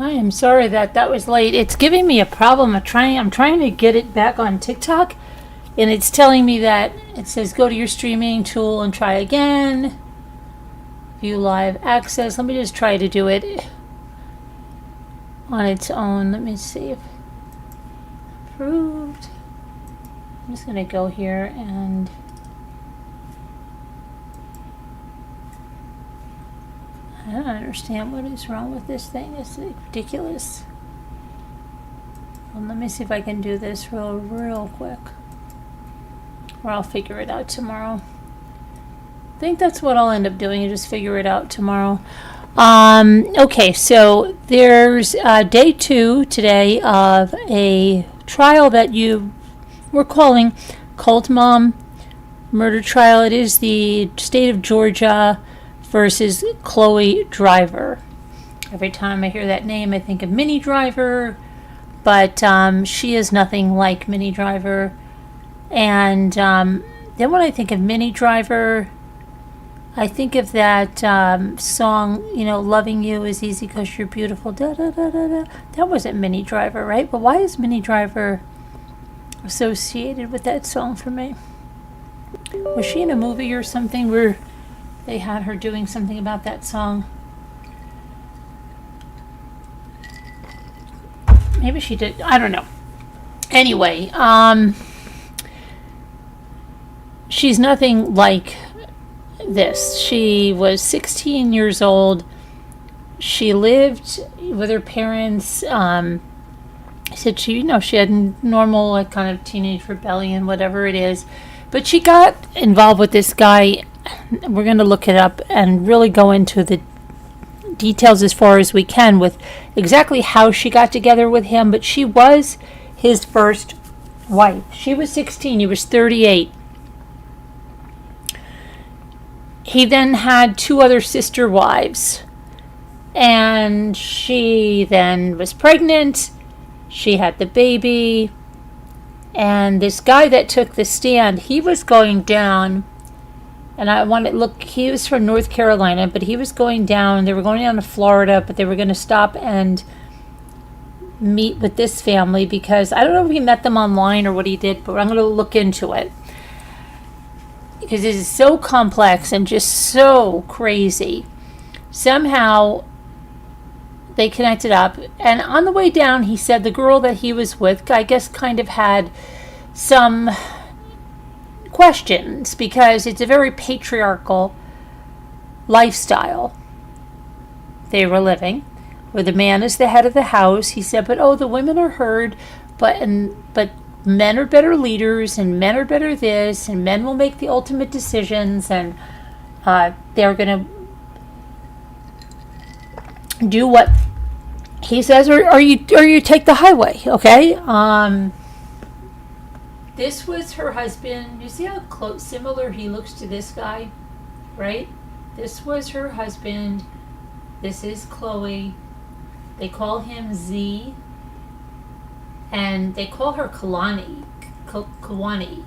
I am sorry that that was late. It's giving me a problem. I'm trying to get it back on TikTok, and it's telling me that it says go to your streaming tool and try again. View live access. Let me just try to do it on its own. Let me see if approved. I'm just going to go here and I don't understand what is wrong with this thing. It's ridiculous. Let me see if I can do this real quick. Or I'll figure it out tomorrow. I think that's what I'll end up doing. You just figure it out tomorrow. Okay, so there's day 2 today of a trial that you were calling Cult Mom murder trial. It is the state of Georgia versus Chloe Driver. Every time I hear that name, I think of Minnie Driver, but she is nothing like Minnie Driver. And then when I think of Minnie Driver, I think of that song, you know, Loving You is Easy Because You're Beautiful. Da, da, da, da, da. That wasn't Minnie Driver, right? But why is Minnie Driver associated with that song for me? Was she in a movie or something where they had her doing something about that song? Maybe she did. I don't know. Anyway, she's nothing like this. She was 16 years old. She lived with her parents. Said she, you know, she had normal, like, kind of teenage rebellion, whatever it is. But she got involved with this guy. We're going to look it up and really go into the details as far as we can with exactly how she got together with him. But she was his first wife. She was 16. He was 38. He then had 2 other sister wives. And she then was pregnant. She had the baby. And this guy that took the stand, he was going down. And I want to look, he was from North Carolina, but he was going down. They were going down to Florida, but they were going to stop and meet with this family because I don't know if he met them online or what he did, but I'm going to look into it. Because it is so complex and just so crazy. Somehow they connected up, and on the way down, he said the girl that he was with, I guess, kind of had some questions because it's a very patriarchal lifestyle they were living, where the man is the head of the house. He said, but the women are heard, but men are better leaders, and men are better this, and men will make the ultimate decisions, and they're going to do what he says, or you take the highway, okay? This was her husband. You see how close, similar he looks to this guy, right? This was her husband. This is Chloe. They call him Z. And they call her Kalani. Kawani.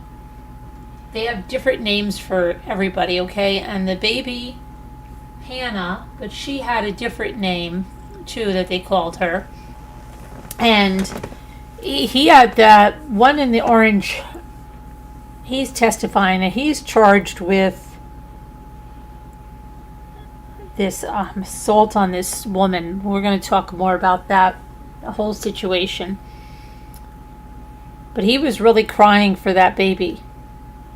They have different names for everybody, okay? And the baby, Hannah, but she had a different name, too, that they called her. And he had that one in the orange. He's testifying, and he's charged with this assault on this woman. We're going to talk more about that, the whole situation. But he was really crying for that baby.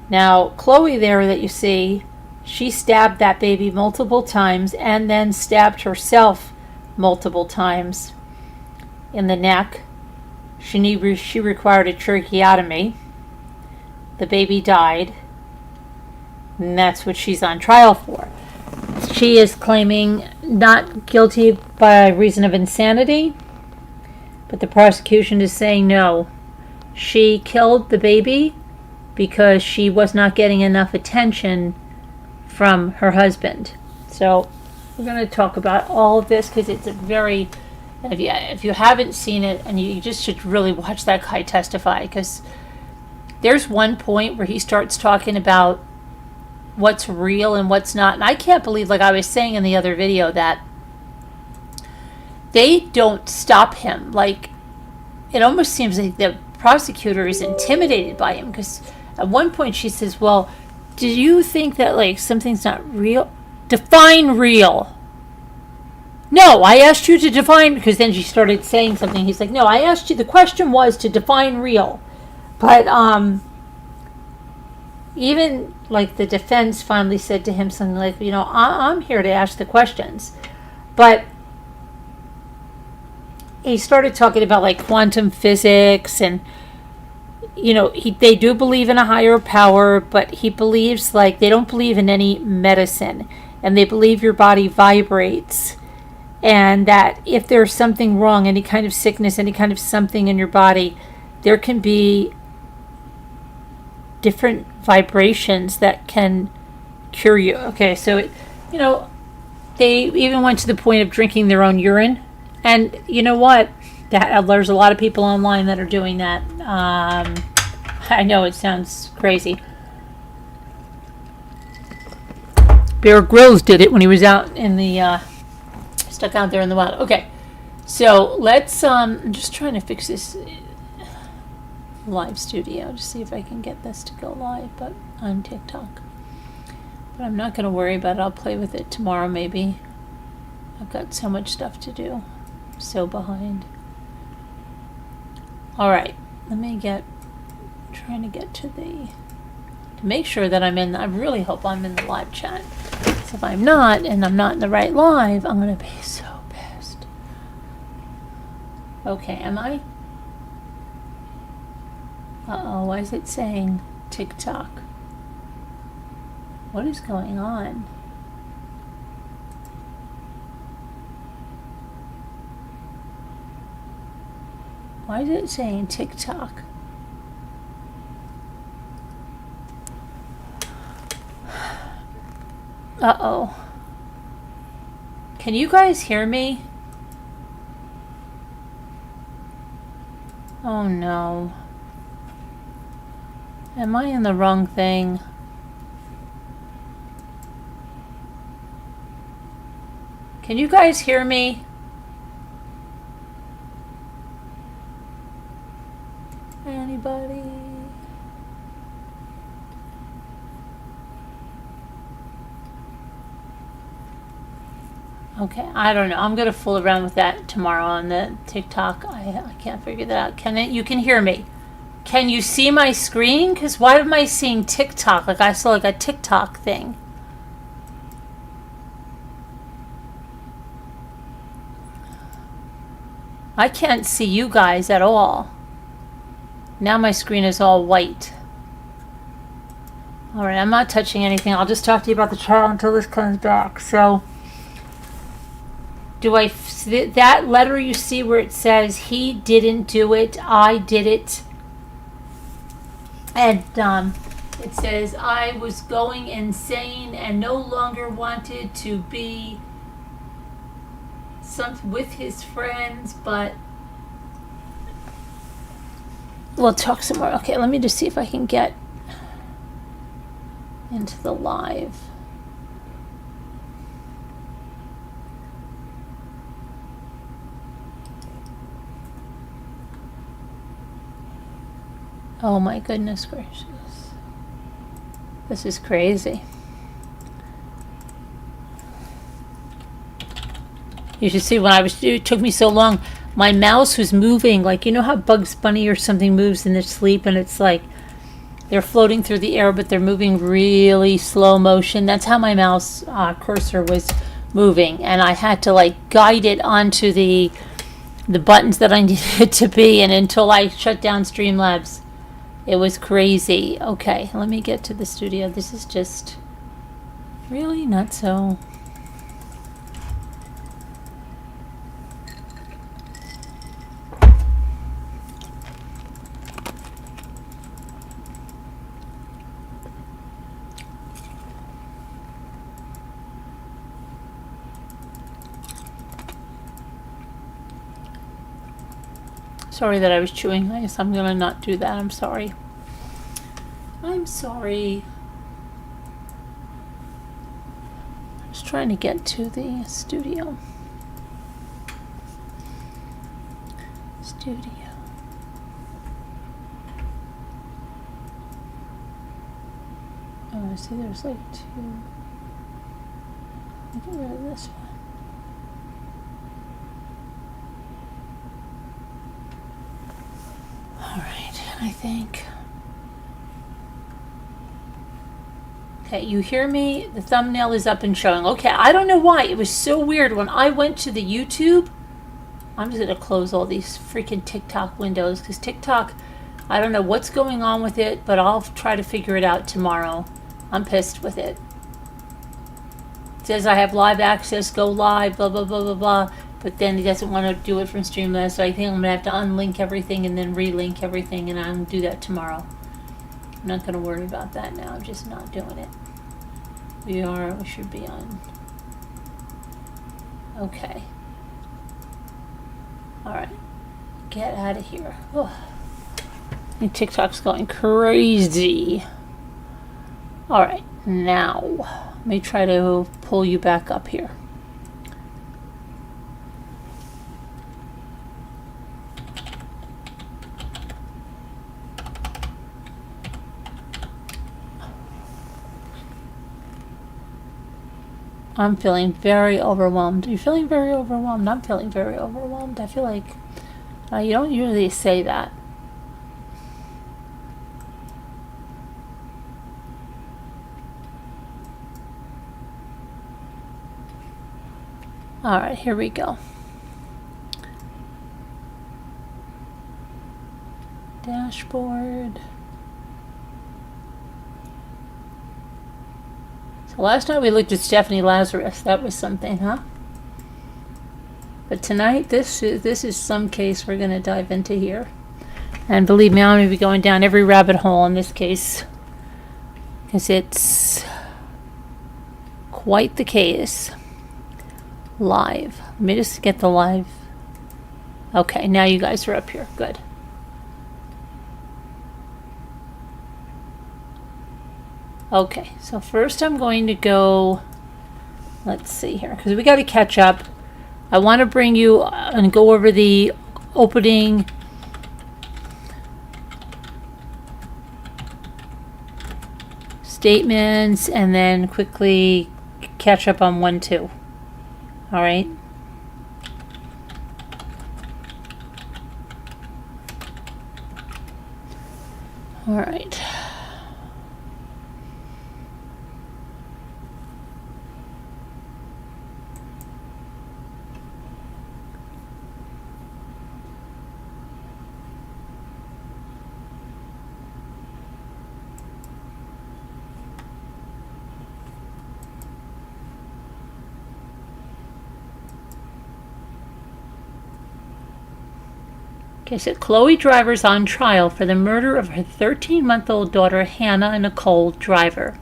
Now, Chloe there that you see, she stabbed that baby multiple times and then stabbed herself multiple times in the neck. She required a tracheotomy. The baby died. And that's what she's on trial for. She is claiming not guilty by reason of insanity, but the prosecution is saying no. She killed the baby because she was not getting enough attention from her husband. So we're going to talk about all of this because it's a very, if you haven't seen it, and you just should really watch that guy testify, because there's one point where he starts talking about what's real and what's not. And I can't believe, like I was saying in the other video, that they don't stop him. Like, it almost seems like the prosecutor is intimidated by him, because at one point she says, well, do you think that, like, something's not real? Define real. No, I asked you to define, because then she started saying something. He's like, no, I asked you, the question was to define real. But even, like, the defense finally said to him something like, you know, I'm here to ask the questions. But he started talking about, like, quantum physics, and, you know, they do believe in a higher power, but he believes, like, they don't believe in any medicine, and they believe your body vibrates, and that if there's something wrong, any kind of sickness, any kind of something in your body, there can be different vibrations that can cure you. Okay, so, you know, they even went to the point of drinking their own urine. And you know what? There's a lot of people online that are doing that. I know it sounds crazy. Bear Grylls did it when he was out in the, stuck out there in the wild. Okay, so let's, I'm just trying to fix this live studio to see if I can get this to go live, but on TikTok. But I'm not going to worry about it. I'll play with it tomorrow maybe. I've got so much stuff to do. So behind. All right, let me trying to get to make sure that I'm in. I really hope I'm in the live chat. So if I'm not, and I'm not in the right live, I'm gonna be so pissed. Okay, am I? Why is it saying TikTok? What is going on? Why is it saying TikTok? Uh-oh. Can you guys hear me? Oh no. Am I in the wrong thing? Can you guys hear me? Anybody? Okay, I don't know. I'm gonna fool around with that tomorrow on the TikTok. I can't figure that out. You can hear me? Can you see my screen? Because why am I seeing TikTok? Like I saw like a TikTok thing. I can't see you guys at all. Now my screen is all white. Alright, I'm not touching anything. I'll just talk to you about the trial until this comes back. So, that letter you see where it says, he didn't do it, I did it. And it says, I was going insane and no longer wanted to be with his friends, but we'll talk some more. Okay, let me just see if I can get into the live. Oh my goodness gracious. This is crazy. You should see when it took me so long. My mouse was moving, like, you know how Bugs Bunny or something moves in their sleep and it's like they're floating through the air but they're moving really slow motion? That's how my mouse cursor was moving, and I had to like guide it onto the buttons that I needed it to be, and until I shut down Streamlabs. It was crazy. Okay, let me get to the studio. This is just really not so... Sorry that I was chewing. I guess I'm going to not do that. I'm sorry. I'm sorry. I was trying to get to the studio. Studio. Oh, I see there's like two. Get rid of this one. Alright, I think. Okay, you hear me? The thumbnail is up and showing. Okay, I don't know why. It was so weird when I went to the YouTube. I'm just going to close all these freaking TikTok windows because TikTok, I don't know what's going on with it, but I'll try to figure it out tomorrow. I'm pissed with it. It says I have live access, go live, blah, blah, blah, blah, blah. But then it doesn't want to do it from Streamlabs, so I think I'm going to have to unlink everything and then relink everything, and I'm going to do that tomorrow. I'm not going to worry about that now. I'm just not doing it. We should be on. Okay. Alright. Get out of here. Oh. And TikTok's going crazy. Alright. Now, let me try to pull you back up here. I'm feeling very overwhelmed. You're feeling very overwhelmed. I'm feeling very overwhelmed. I feel like you don't usually say that. All right, here we go. Dashboard. Last night we looked at Stephanie Lazarus. That was something, huh? But tonight, this is some case we're going to dive into here. And believe me, I'm going to be going down every rabbit hole in this case. Because it's quite the case. Live. Let me just get the live. Okay, now you guys are up here. Good. Okay, so first I'm going to go, let's see here, because we got to catch up. I want to bring you and go over the opening statements and then quickly catch up on 1, 2. All right. All right. Okay, so Chloe Driver's on trial for the murder of her 13-month-old daughter, Hannah Nicole Driver.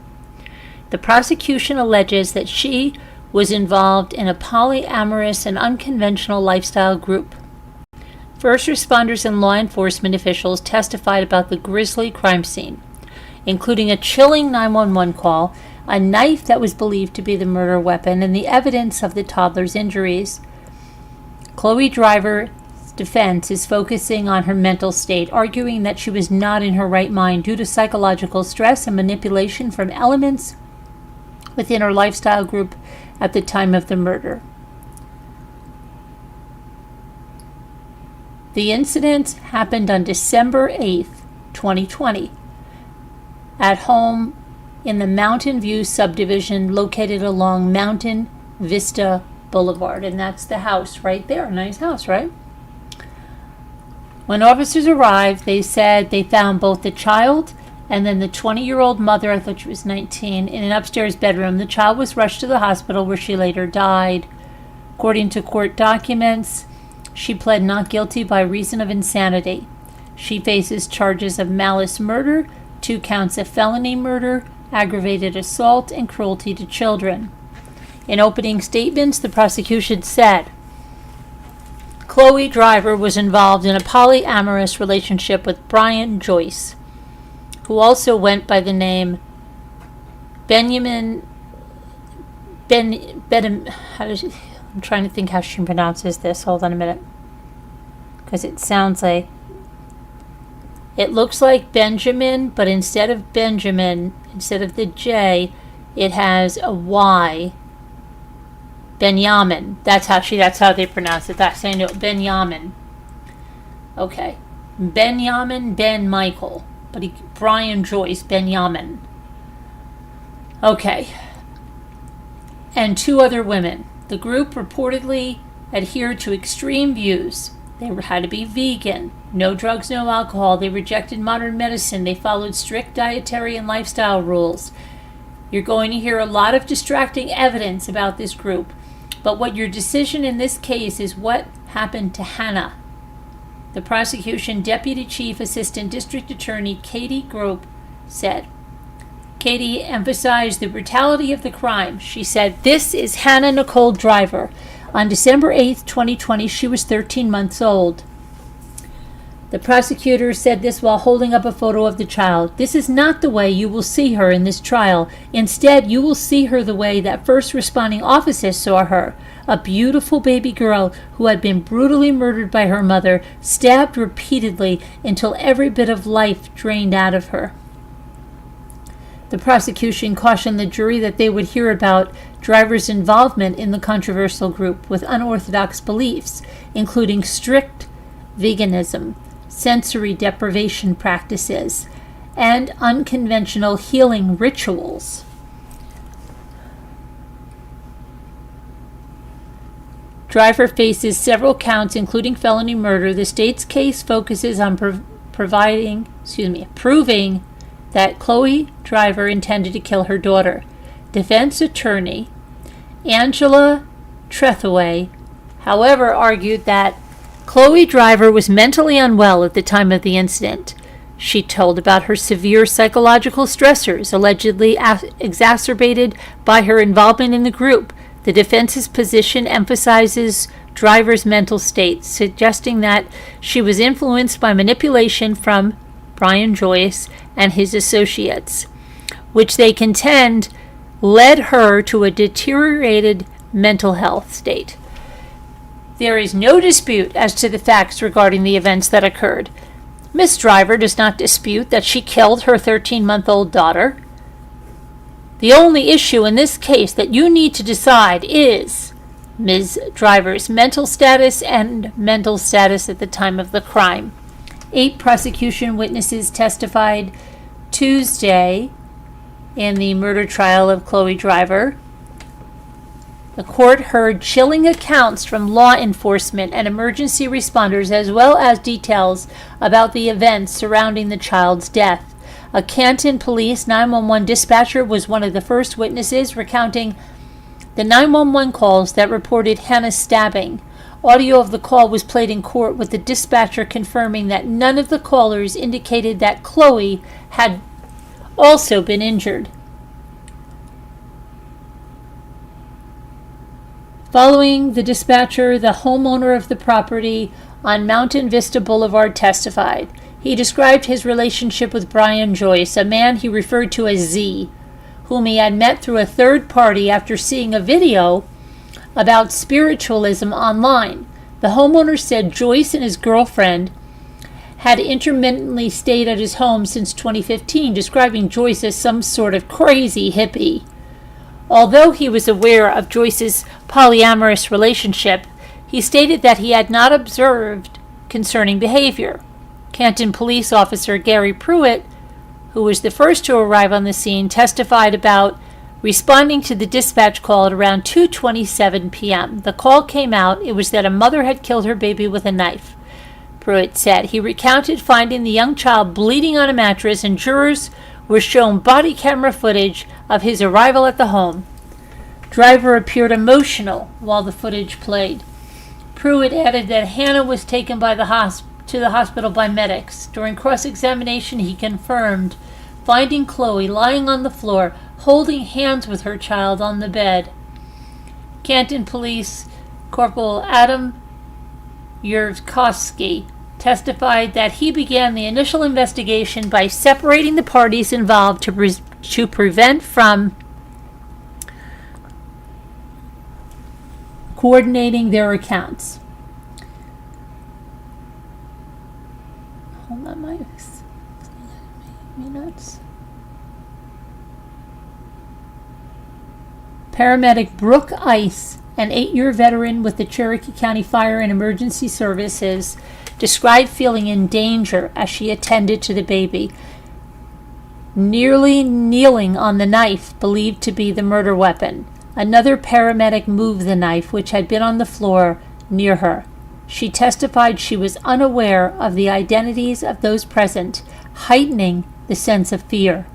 The prosecution alleges that she was involved in a polyamorous and unconventional lifestyle group. First responders and law enforcement officials testified about the grisly crime scene, including a chilling 911 call, a knife that was believed to be the murder weapon, and the evidence of the toddler's injuries. Chloe Driver defense is focusing on her mental state, arguing that she was not in her right mind due to psychological stress and manipulation from elements within her lifestyle group at the time of the murder. The incident happened on December 8th, 2020, at home in the Mountain View subdivision located along Mountain Vista Boulevard. And that's the house right there. Nice house, right? When officers arrived, they said they found both the child and then the 20-year-old mother, I thought she was 19, in an upstairs bedroom. The child was rushed to the hospital where she later died. According to court documents, she pled not guilty by reason of insanity. She faces charges of malice murder, 2 counts of felony murder, aggravated assault, and cruelty to children. In opening statements, the prosecution said, Chloe Driver was involved in a polyamorous relationship with Brian Joyce, who also went by the name Benjamin. I'm trying to think how she pronounces this. Hold on a minute. because it sounds like, it looks like Benjamin, but instead of Benjamin, instead of the J, it has a Y. Benjamin. That's how they pronounce it. That's how I know it. Benjamin. Okay. Benjamin Ben Michael. But Brian Joyce, Benjamin. Okay. And 2 other women. The group reportedly adhered to extreme views. They had to be vegan, no drugs, no alcohol. They rejected modern medicine. They followed strict dietary and lifestyle rules. You're going to hear a lot of distracting evidence about this group. But what your decision in this case is what happened to Hannah. The prosecution Deputy Chief Assistant District Attorney Katie Grope said. Katie emphasized the brutality of the crime. She said, "This is Hannah Nicole Driver. On December 8th, 2020, she was 13 months old." The prosecutor said this while holding up a photo of the child. "This is not the way you will see her in this trial. Instead, you will see her the way that first responding officers saw her. A beautiful baby girl who had been brutally murdered by her mother, stabbed repeatedly until every bit of life drained out of her." The prosecution cautioned the jury that they would hear about Driver's involvement in the controversial group with unorthodox beliefs, including strict veganism, sensory deprivation practices, and unconventional healing rituals. Driver faces several counts, including felony murder. The state's case focuses on proving that Chloe Driver intended to kill her daughter. Defense attorney Angela Trethewey, however, argued that Chloe Driver was mentally unwell at the time of the incident. She told about her severe psychological stressors, allegedly exacerbated by her involvement in the group. The defense's position emphasizes Driver's mental state, suggesting that she was influenced by manipulation from Brian Joyce and his associates, which they contend led her to a deteriorated mental health state. There is no dispute as to the facts regarding the events that occurred. Miss Driver does not dispute that she killed her 13-month-old daughter. The only issue in this case that you need to decide is Ms. Driver's mental status and mental status at the time of the crime. 8 prosecution witnesses testified Tuesday in the murder trial of Chloe Driver. The court heard chilling accounts from law enforcement and emergency responders, as well as details about the events surrounding the child's death. A Canton Police 911 dispatcher was one of the first witnesses, recounting the 911 calls that reported Hannah's stabbing. Audio of the call was played in court, with the dispatcher confirming that none of the callers indicated that Chloe had also been injured. Following the dispatcher, the homeowner of the property on Mountain Vista Boulevard testified. He described his relationship with Brian Joyce, a man he referred to as Z, whom he had met through a third party after seeing a video about spiritualism online. The homeowner said Joyce and his girlfriend had intermittently stayed at his home since 2015, describing Joyce as some sort of crazy hippie. Although he was aware of Joyce's polyamorous relationship, he stated that he had not observed concerning behavior. Canton Police Officer Gary Pruitt, who was the first to arrive on the scene, testified about responding to the dispatch call at around 2:27 p.m. The call came out. It was that a mother had killed her baby with a knife, Pruitt said. He recounted finding the young child bleeding on a mattress, and jurors were shown body camera footage of his arrival at the home. Driver appeared emotional while the footage played. Pruitt added that Hannah was taken to the hospital by medics. During cross-examination, he confirmed finding Chloe lying on the floor, holding hands with her child on the bed. Canton Police Corporal Adam Yurkovsky testified that he began the initial investigation by separating the parties involved to prevent from coordinating their accounts. Hold on, my me nuts. Paramedic Brooke Ice, an 8-year veteran with the Cherokee County Fire and Emergency Services, described feeling in danger as she attended to the baby, nearly kneeling on the knife believed to be the murder weapon. Another paramedic moved the knife, which had been on the floor near her. She testified she was unaware of the identities of those present, heightening the sense of fear.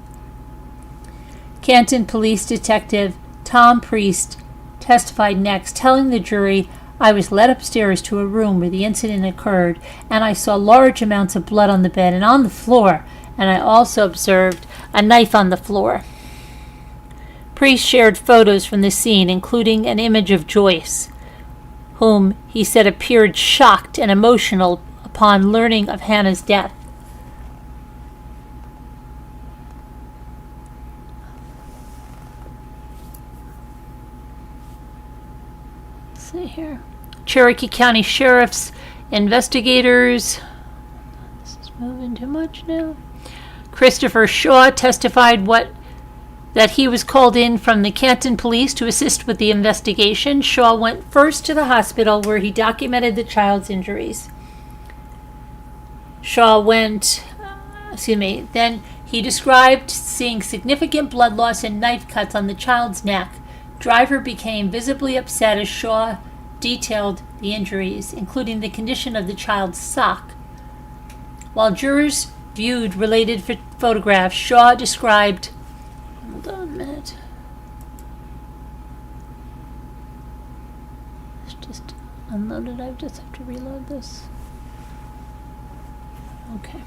Canton Police Detective Tom Priest testified next, telling the jury, "I was led upstairs to a room where the incident occurred, and I saw large amounts of blood on the bed and on the floor, and I also observed a knife on the floor." Priest shared photos from the scene, including an image of Joyce, whom he said appeared shocked and emotional upon learning of Hannah's death. Let's see here. Cherokee County Sheriff's investigators. This is moving too much now. Christopher Shaw testified that he was called in from the Canton Police to assist with the investigation. Shaw went first to the hospital where he documented the child's injuries. Then he described seeing significant blood loss and knife cuts on the child's neck. Driver became visibly upset as Shaw detailed the injuries, including the condition of the child's sock. While jurors viewed related photographs, Shaw described... Hold on a minute. It's just unloaded. I just have to reload this. Okay.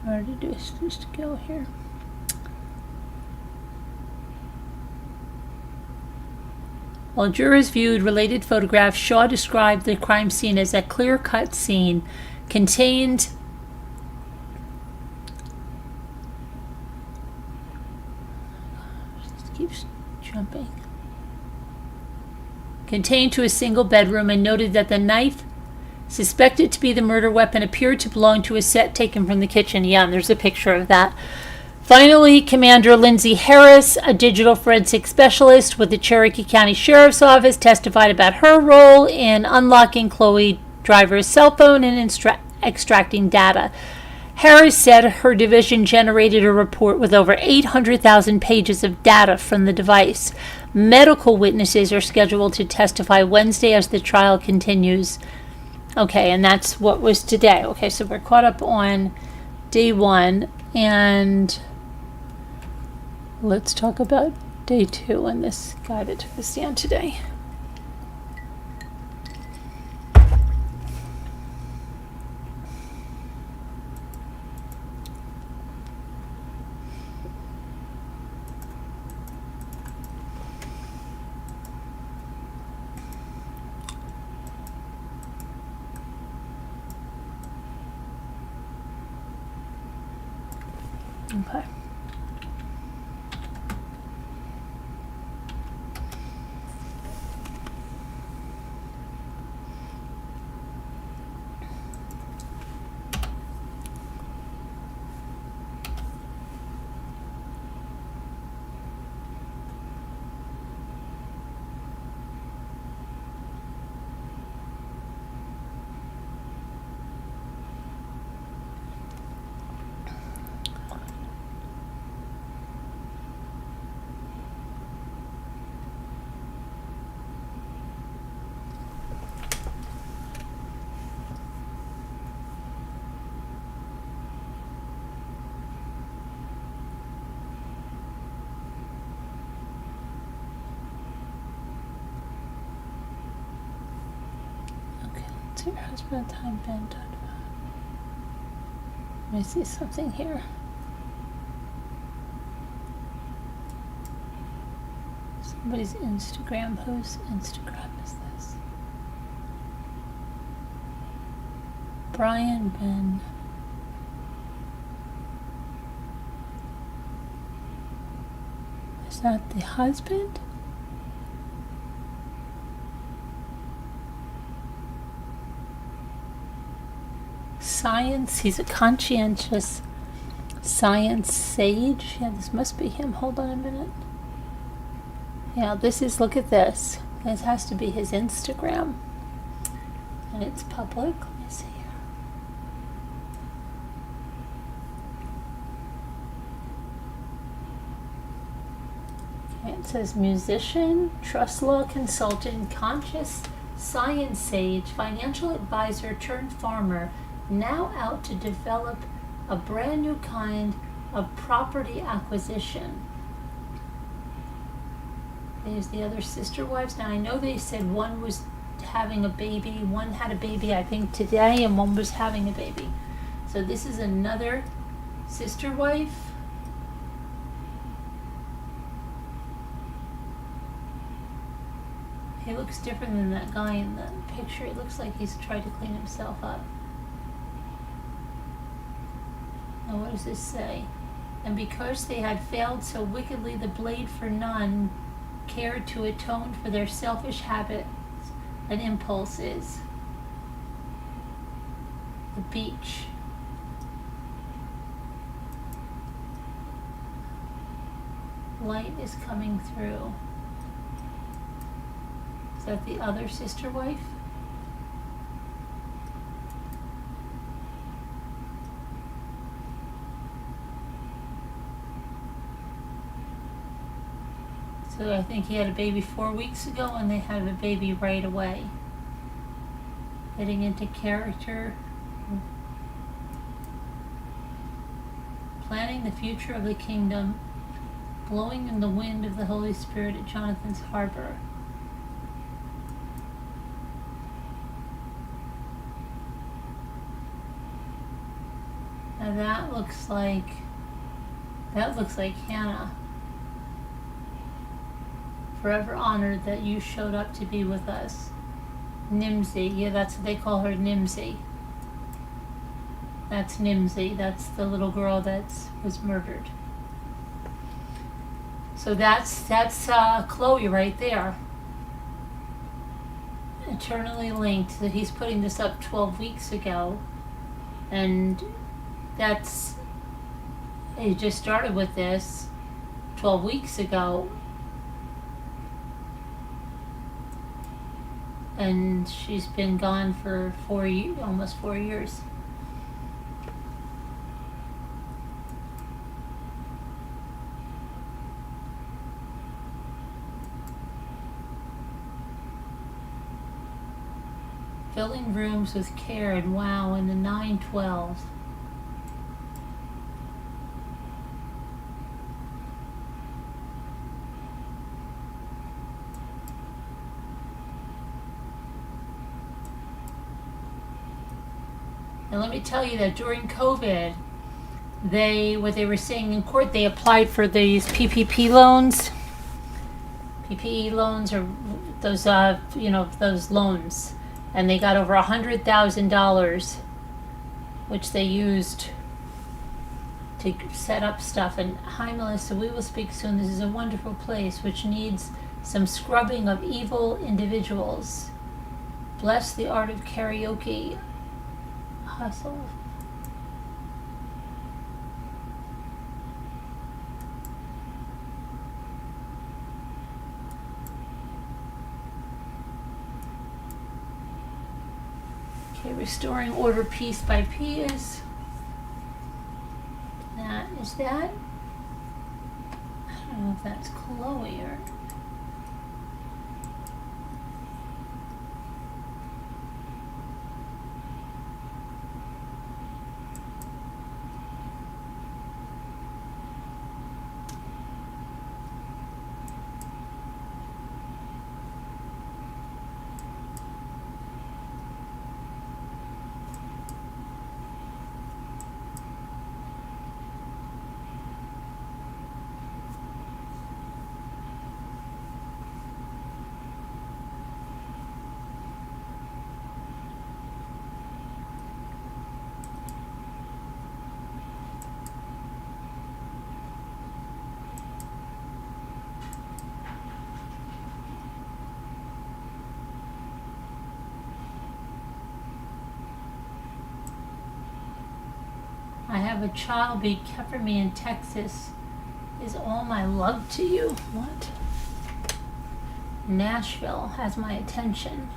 Where did it just go here? While jurors viewed related photographs, Shaw described the crime scene as a clear-cut scene contained to a single bedroom, and noted that the knife suspected to be the murder weapon appeared to belong to a set taken from the kitchen. Yeah, and there's a picture of that. Finally, Commander Lindsay Harris, a digital forensic specialist with the Cherokee County Sheriff's Office, testified about her role in unlocking Chloe Driver's cell phone and extracting data. Harris said her division generated a report with over 800,000 pages of data from the device. Medical witnesses are scheduled to testify Wednesday as the trial continues. Okay, and that's what was today. Okay, so we're caught up on day 1, and let's talk about day 2 and this guy that took the stand today. Okay. Your husband time been done. Let me see something here. Somebody's Instagram post. Instagram is this. Brian Ben. Is that the husband? Science. He's a conscientious science sage. Yeah, this must be him. Hold on a minute. Yeah, this is, look at this. This has to be his Instagram. And it's public. Let me see here. Okay, it says musician, trust law consultant, conscious science sage, financial advisor turned farmer, now out to develop a brand new kind of property acquisition. There's the other sister wives. Now I know they said one was having a baby, one had a baby I think today, and one was having a baby. So this is another sister wife. He looks different than that guy in the picture. It looks like he's tried to clean himself up. Now what does this say? And because they had failed so wickedly, the blade for none cared to atone for their selfish habits and impulses. The beach. Light is coming through. Is that the other sister wife? So I think he had a baby 4 weeks ago, and they had a baby right away. Getting into character. Planning the future of the kingdom. Blowing in the wind of the Holy Spirit at Jonathan's harbor. Now that looks like Hannah. Forever honored that you showed up to be with us. Nimsy, yeah, that's what they call her, Nimsy. That's Nimsy. That's the little girl that was murdered. So that's Chloe right there. Eternally linked. So he's putting this up 12 weeks ago, and he just started with this 12 weeks ago, and she's been gone for almost 4 years. Filling rooms with care, and wow, in the 912. And let me tell you that during COVID, what they were saying in court, they applied for these PPP loans. PPE loans are those, those loans. And they got over $100,000, which they used to set up stuff. And hi, Melissa, we will speak soon. This is a wonderful place which needs some scrubbing of evil individuals. Bless the art of karaoke. Hustle. Okay, restoring order piece by piece. Is that? I don't know if that's Chloe or. have a child be kept from me in Texas is all my love to you. What? Nashville has my attention.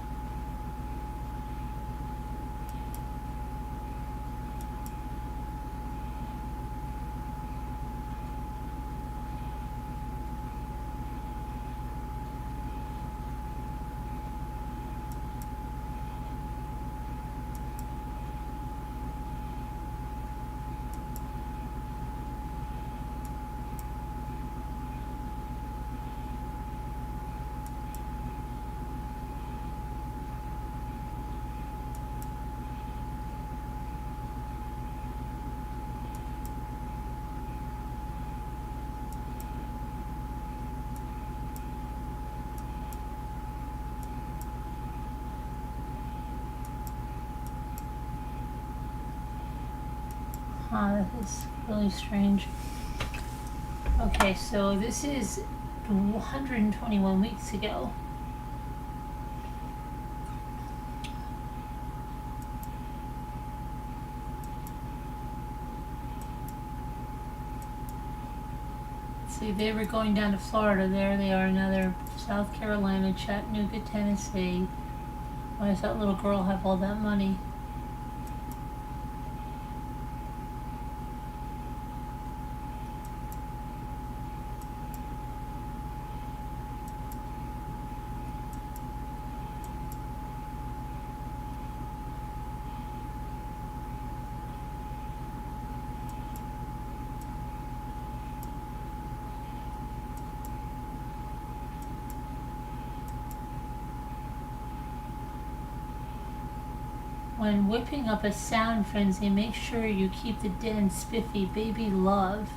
That is really strange. Okay, so this is 121 weeks ago. See, they were going down to Florida. There they are, another South Carolina, Chattanooga, Tennessee. Why does that little girl have all that money? When whipping up a sound frenzy, make sure you keep the den spiffy. Baby love.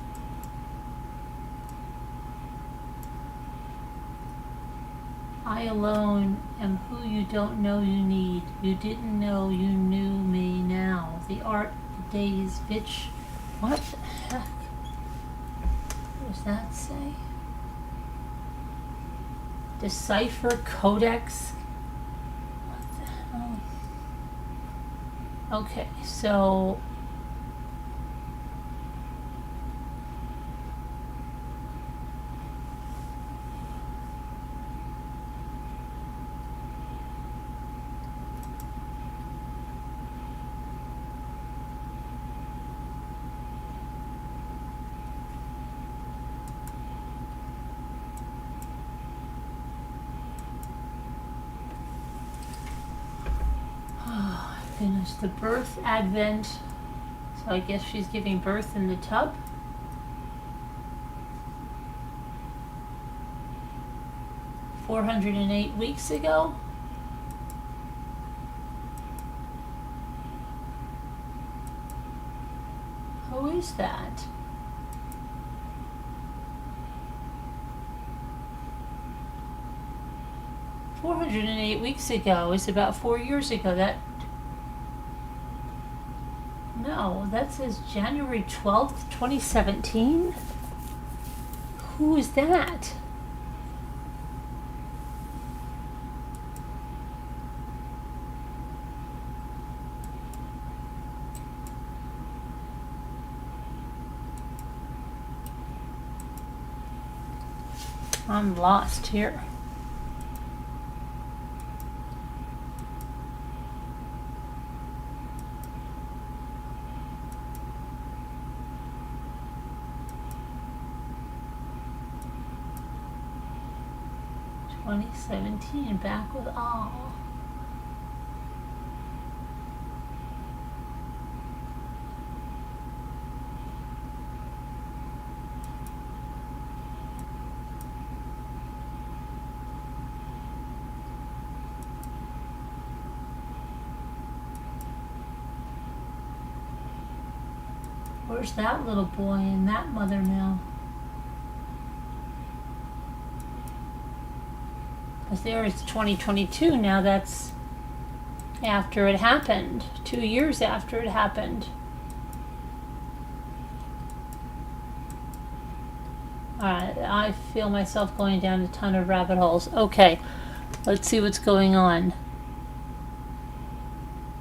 I alone am who you don't know you need. You didn't know you knew me now. The art of the days, bitch. What the heck? What does that say? Decipher Codex? What the hell? Okay, so goodness, the birth advent. So I guess she's giving birth in the tub. "408 weeks ago. Who is that? "408 weeks ago" is about 4 years ago. No, that says January 12th, 2017. Who is that? I'm lost here. "2017, back with all." Where's that little boy and that mother now? Because there it's 2022 now. That's after it happened. 2 years after it happened. Alright, I feel myself going down a ton of rabbit holes. Okay, let's see what's going on.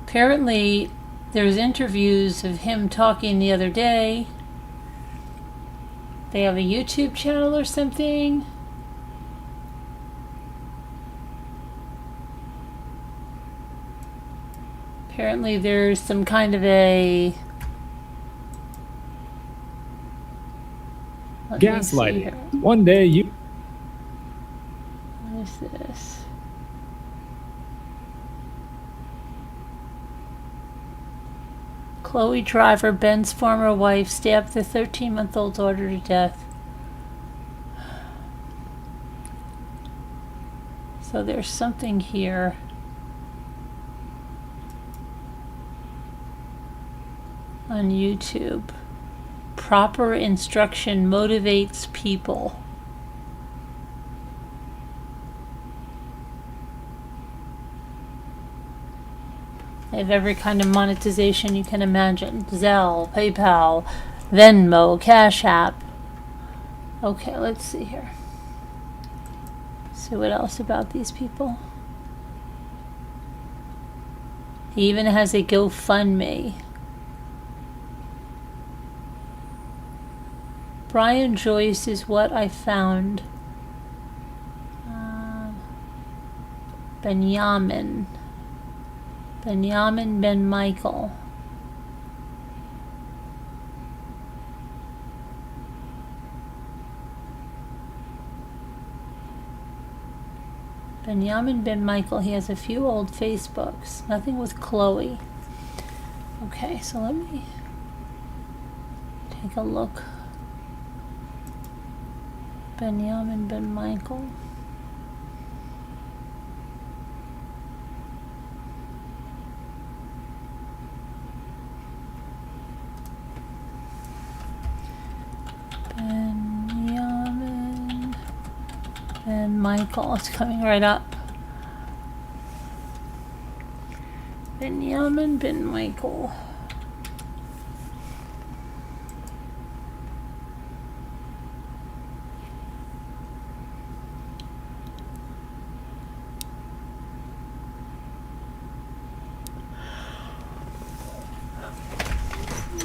Apparently, There's interviews of him talking the other day. They have a YouTube channel or something. Apparently there's some kind of a... Gaslighting. One day you... What is this? Chloe Driver, Ben's former wife, stabbed the 13-month-old daughter to death. So there's something here. On YouTube. Proper instruction motivates people. They have every kind of monetization you can imagine. Zelle, PayPal, Venmo, Cash App. Okay, let's see here. See what else about these people. He even has a GoFundMe. Brian Joyce is what I found. Benjamin Ben Michael. Benjamin Ben Michael. He has a few old Facebooks. Nothing with Chloe. Okay, so let me take a look. Benjamin Ben Michael. Benjamin Ben Michael. It's coming right up. Benjamin Ben Michael.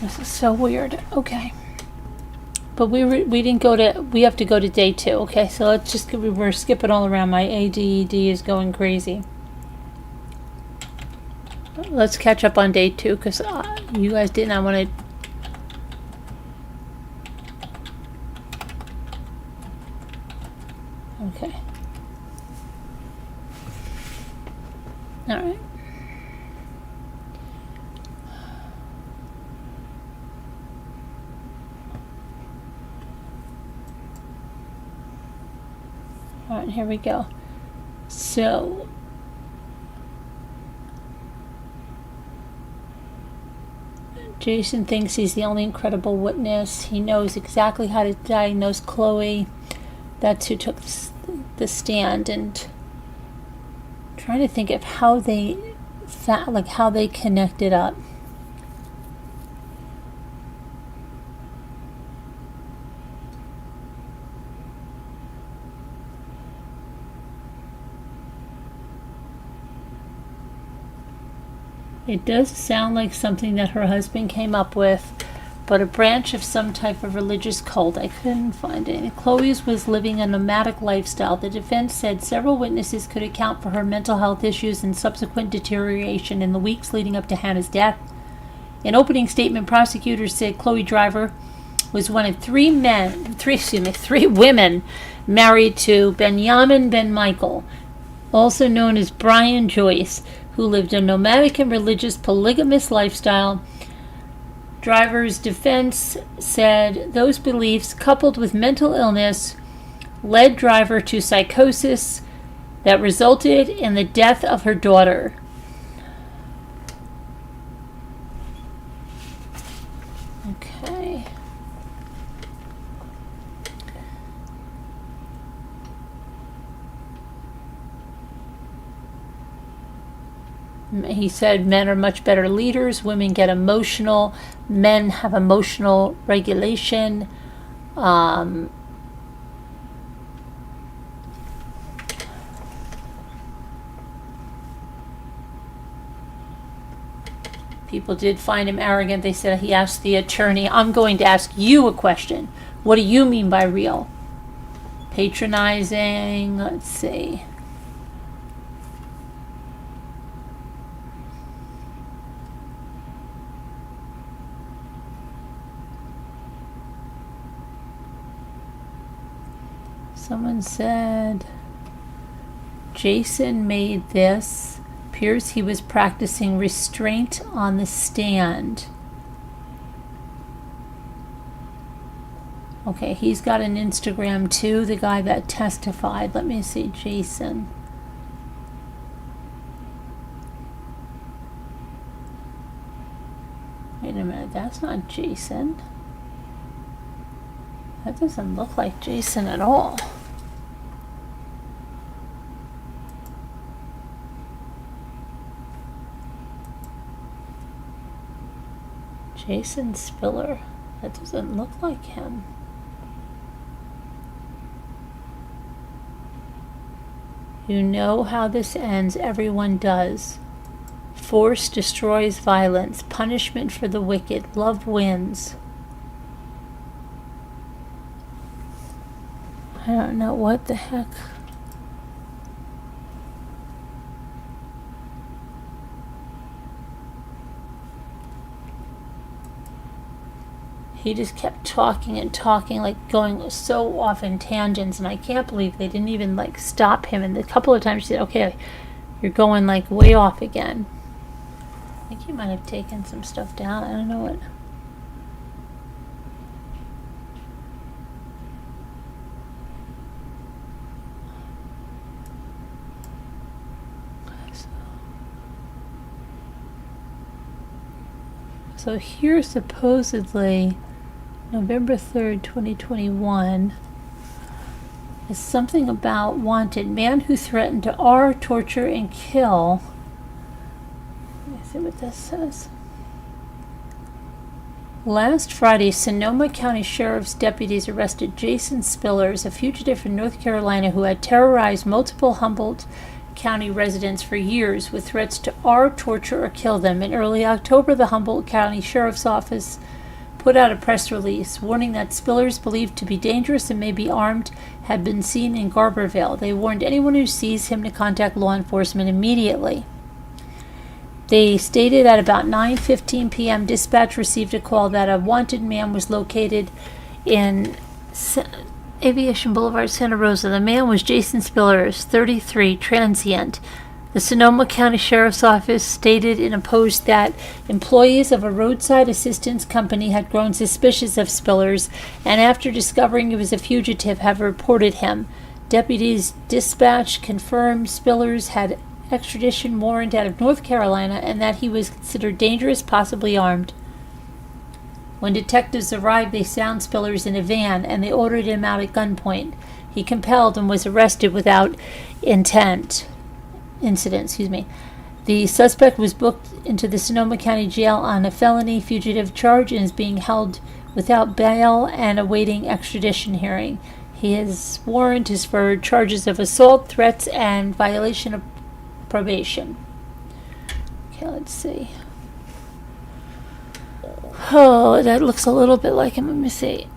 This is so weird. Okay. But we didn't go to, we have to go to day 2. Okay, so let's just, we're skipping all around. My ADD is going crazy. Let's catch up on day 2 because you guys did not want to. Okay. All right. All right, here we go. So, Jason thinks he's the only incredible witness. He knows exactly how to diagnose Chloe. That's who took the stand, and trying to think of how they how they connected up. It does sound like something that her husband came up with, but a branch of some type of religious cult. I couldn't find it. Chloe was living a nomadic lifestyle. The defense said several witnesses could account for her mental health issues and subsequent deterioration in the weeks leading up to Hannah's death. In opening statement, prosecutors said Chloe Driver was one of three women married to Benjamin Ben Michael, also known as Brian Joyce, who lived a nomadic and religious polygamous lifestyle. Driver's defense said those beliefs, coupled with mental illness, led Driver to psychosis that resulted in the death of her daughter. Okay. He said men are much better leaders. Women get emotional. Men have emotional regulation. People did find him arrogant. They said he asked the attorney, I'm going to ask you a question. What do you mean by real? Patronizing, let's see. Someone said, Jason made this. Appears he was practicing restraint on the stand. Okay, he's got an Instagram too, the guy that testified. Let me see, Jason. Wait a minute, that's not Jason. That doesn't look like Jason at all. Jason Spiller. That doesn't look like him. You know how this ends. Everyone does. Force destroys violence. Punishment for the wicked. Love wins. I don't know what the heck. He just kept talking and talking, like going so off in tangents, and I can't believe they didn't even like stop him. And a couple of times she said, okay, you're going like way off again. I think he might have taken some stuff down. I don't know what. So here supposedly November 3rd, 2021 is something about wanted man who threatened to torture and kill. Let me see what this says. Last Friday, Sonoma County Sheriff's deputies arrested Jason Spillers, a fugitive from North Carolina who had terrorized multiple Humboldt County residents for years with threats to torture or kill them. In early October, the Humboldt County Sheriff's Office put out a press release warning that Spillers, believed to be dangerous and may be armed, had been seen in Garberville. They warned anyone who sees him to contact law enforcement immediately. They stated at about 9:15 p.m. dispatch received a call that a wanted man was located in Aviation Boulevard, Santa Rosa. The man was Jason Spillers, 33, transient. The Sonoma County Sheriff's Office stated in a post that employees of a roadside assistance company had grown suspicious of Spillers, and after discovering he was a fugitive, have reported him. Deputies dispatched confirmed Spillers had extradition warrant out of North Carolina and that he was considered dangerous, possibly armed. When detectives arrived, they found Spillers in a van and they ordered him out at gunpoint. He compelled and was arrested without incident. The suspect was booked into the Sonoma County Jail on a felony fugitive charge and is being held without bail and awaiting extradition hearing. His warrant is for charges of assault, threats, and violation of probation. Okay, let's see. Oh, that looks a little bit like him. Let me see.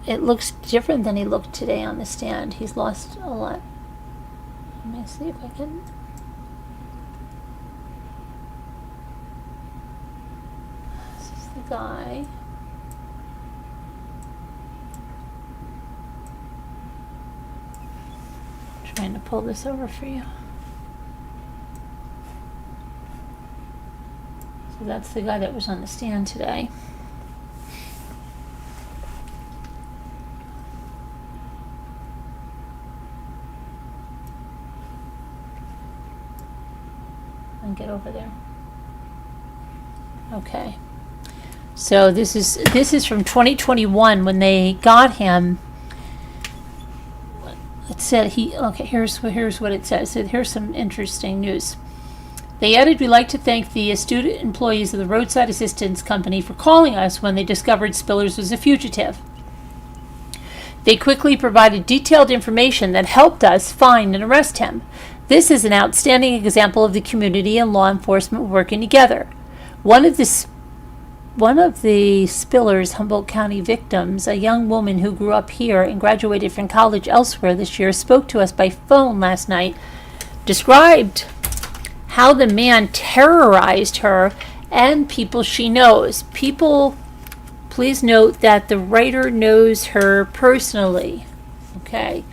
It looks different than he looked today on the stand. He's lost a lot. Let me see if I can. This is the guy. I'm trying to pull this over for you. So that's the guy that was on the stand today. And get over there. Okay. So this is from 2021 when they got him. It said here's what it says. So here's some interesting news. They added, we'd like to thank the astute employees of the roadside assistance company for calling us when they discovered Spillers was a fugitive. They quickly provided detailed information that helped us find and arrest him. This is an outstanding example of the community and law enforcement working together. One of the Spillers Humboldt County victims, a young woman who grew up here and graduated from college elsewhere this year, spoke to us by phone last night, described how the man terrorized her and people she knows. People, please note that the writer knows her personally. Okay.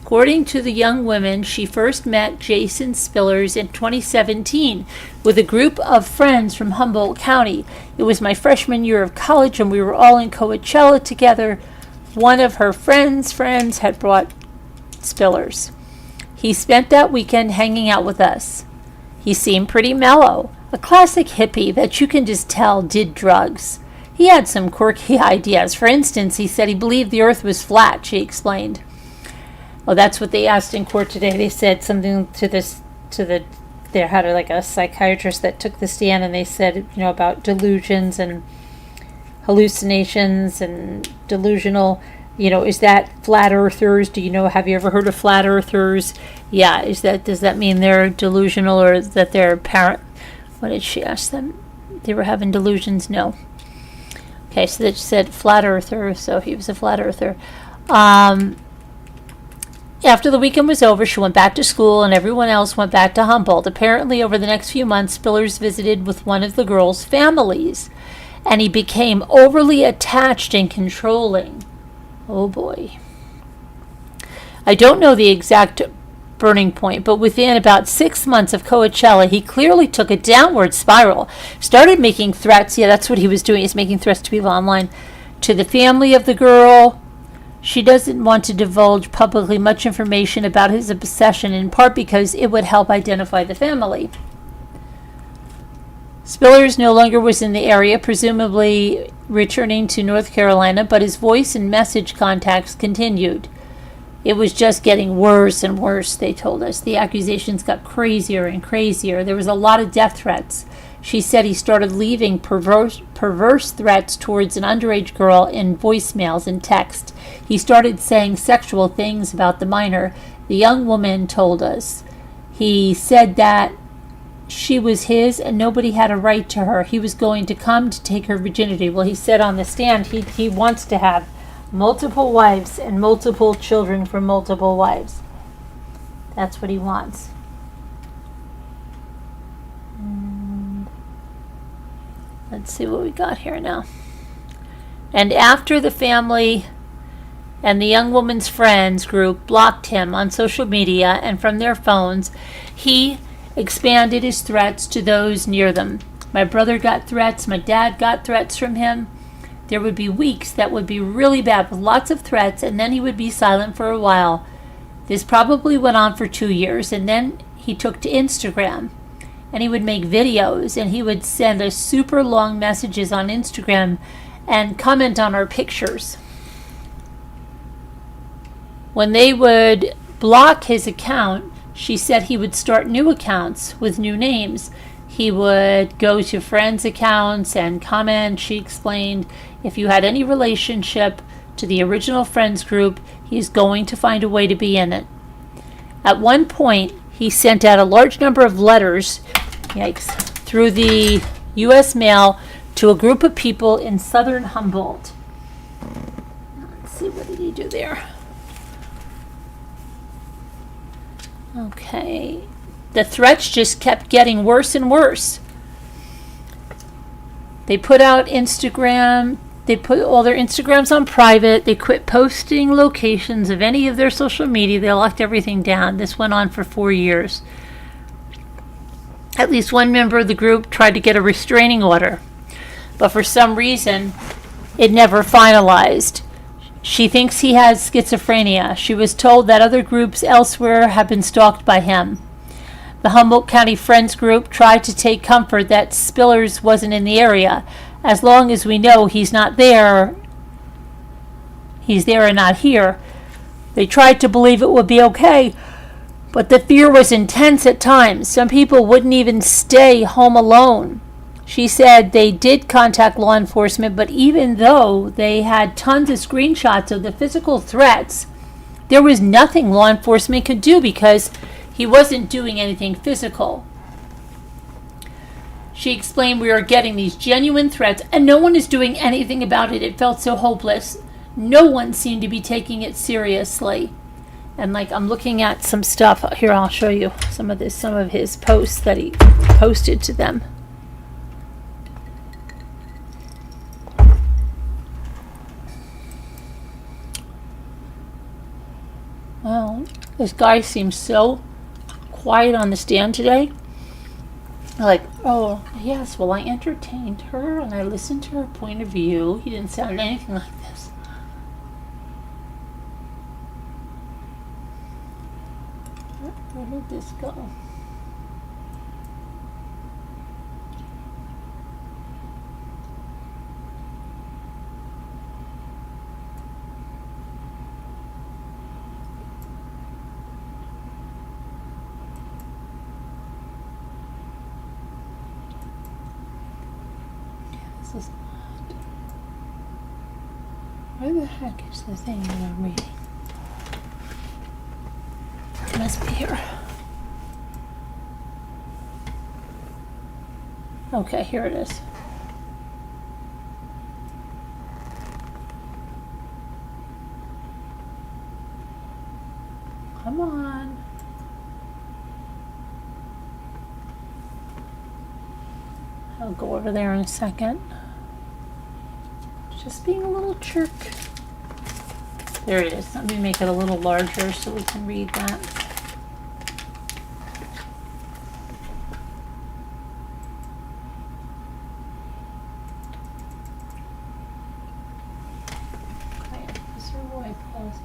According to the young woman, she first met Jason Spillers in 2017 with a group of friends from Humboldt County. It was my freshman year of college, and we were all in Coachella together. One of her friends' friends had brought Spillers. He spent that weekend hanging out with us. He seemed pretty mellow, a classic hippie that you can just tell did drugs. He had some quirky ideas. For instance, he said he believed the earth was flat, she explained. Well, that's what they asked in court today. They said something they had like a psychiatrist that took the stand, and they said, about delusions and hallucinations and delusional, is that flat earthers? Have you ever heard of flat earthers? Yeah, does that mean they're delusional, or that they're what did she ask them? They were having delusions? No. Okay, so they said flat earther, so he was a flat earther. After the weekend was over, she went back to school, and everyone else went back to Humboldt. Apparently, over the next few months, Spillers visited with one of the girls' families, and he became overly attached and controlling. Oh boy. I don't know the exact burning point, but within about 6 months of Coachella, he clearly took a downward spiral, started making threats. Yeah, that's what he was doing. He's making threats to people online, to the family of the girl. She doesn't want to divulge publicly much information about his obsession, in part because it would help identify the family. Spillers no longer was in the area, presumably returning to North Carolina, but his voice and message contacts continued. It was just getting worse and worse, they told us. The accusations got crazier and crazier. There was a lot of death threats. She said he started leaving perverse threats towards an underage girl in voicemails and text. He started saying sexual things about the minor. The young woman told us. He said that she was his and nobody had a right to her. He was going to come to take her virginity. Well, he said on the stand he wants to have multiple wives and multiple children from multiple wives. That's what he wants. Let's see what we got here now. And after the family and the young woman's friends group blocked him on social media and from their phones, he expanded his threats to those near them. My brother got threats. My dad got threats from him. There would be weeks that would be really bad with lots of threats, and then he would be silent for a while. This probably went on for 2 years, and then he took to Instagram. And he would make videos, and he would send us super long messages on Instagram and comment on our pictures. When they would block his account, she said he would start new accounts with new names. He would go to friends' accounts and comment. She explained, if you had any relationship to the original friends group, he's going to find a way to be in it. At one point, he sent out a large number of letters, yikes, through the U.S. mail to a group of people in southern Humboldt. Let's see, what did he do there? Okay. The threats just kept getting worse and worse. They put out Instagram. They put all their Instagrams on private. They quit posting locations of any of their social media. They locked everything down. This went on for 4 years. At least one member of the group tried to get a restraining order, but for some reason, it never finalized. She thinks he has schizophrenia. She was told that other groups elsewhere have been stalked by him. The Humboldt County Friends Group tried to take comfort that Spillers wasn't in the area. As long as we know he's not there, he's there and not here. They tried to believe it would be okay, but the fear was intense at times. Some people wouldn't even stay home alone. She said they did contact law enforcement, but even though they had tons of screenshots of the physical threats, there was nothing law enforcement could do because he wasn't doing anything physical. She explained, "We are getting these genuine threats and no one is doing anything about it. It felt so hopeless. No one seemed to be taking it seriously." And like, I'm looking at some stuff here. I'll show you some of his posts that he posted to them. Well, this guy seems so quiet on the stand today. Like, "Oh, yes, well, I entertained her and I listened to her point of view." He didn't sound anything like this. Where did this go? This is not. Where the heck is the thing that I'm reading? It must be here. Okay, here it is. Come on. I'll go over there in a second. Just being a little jerk. There it is. Let me make it a little larger so we can read that. Okay, this is where I pause.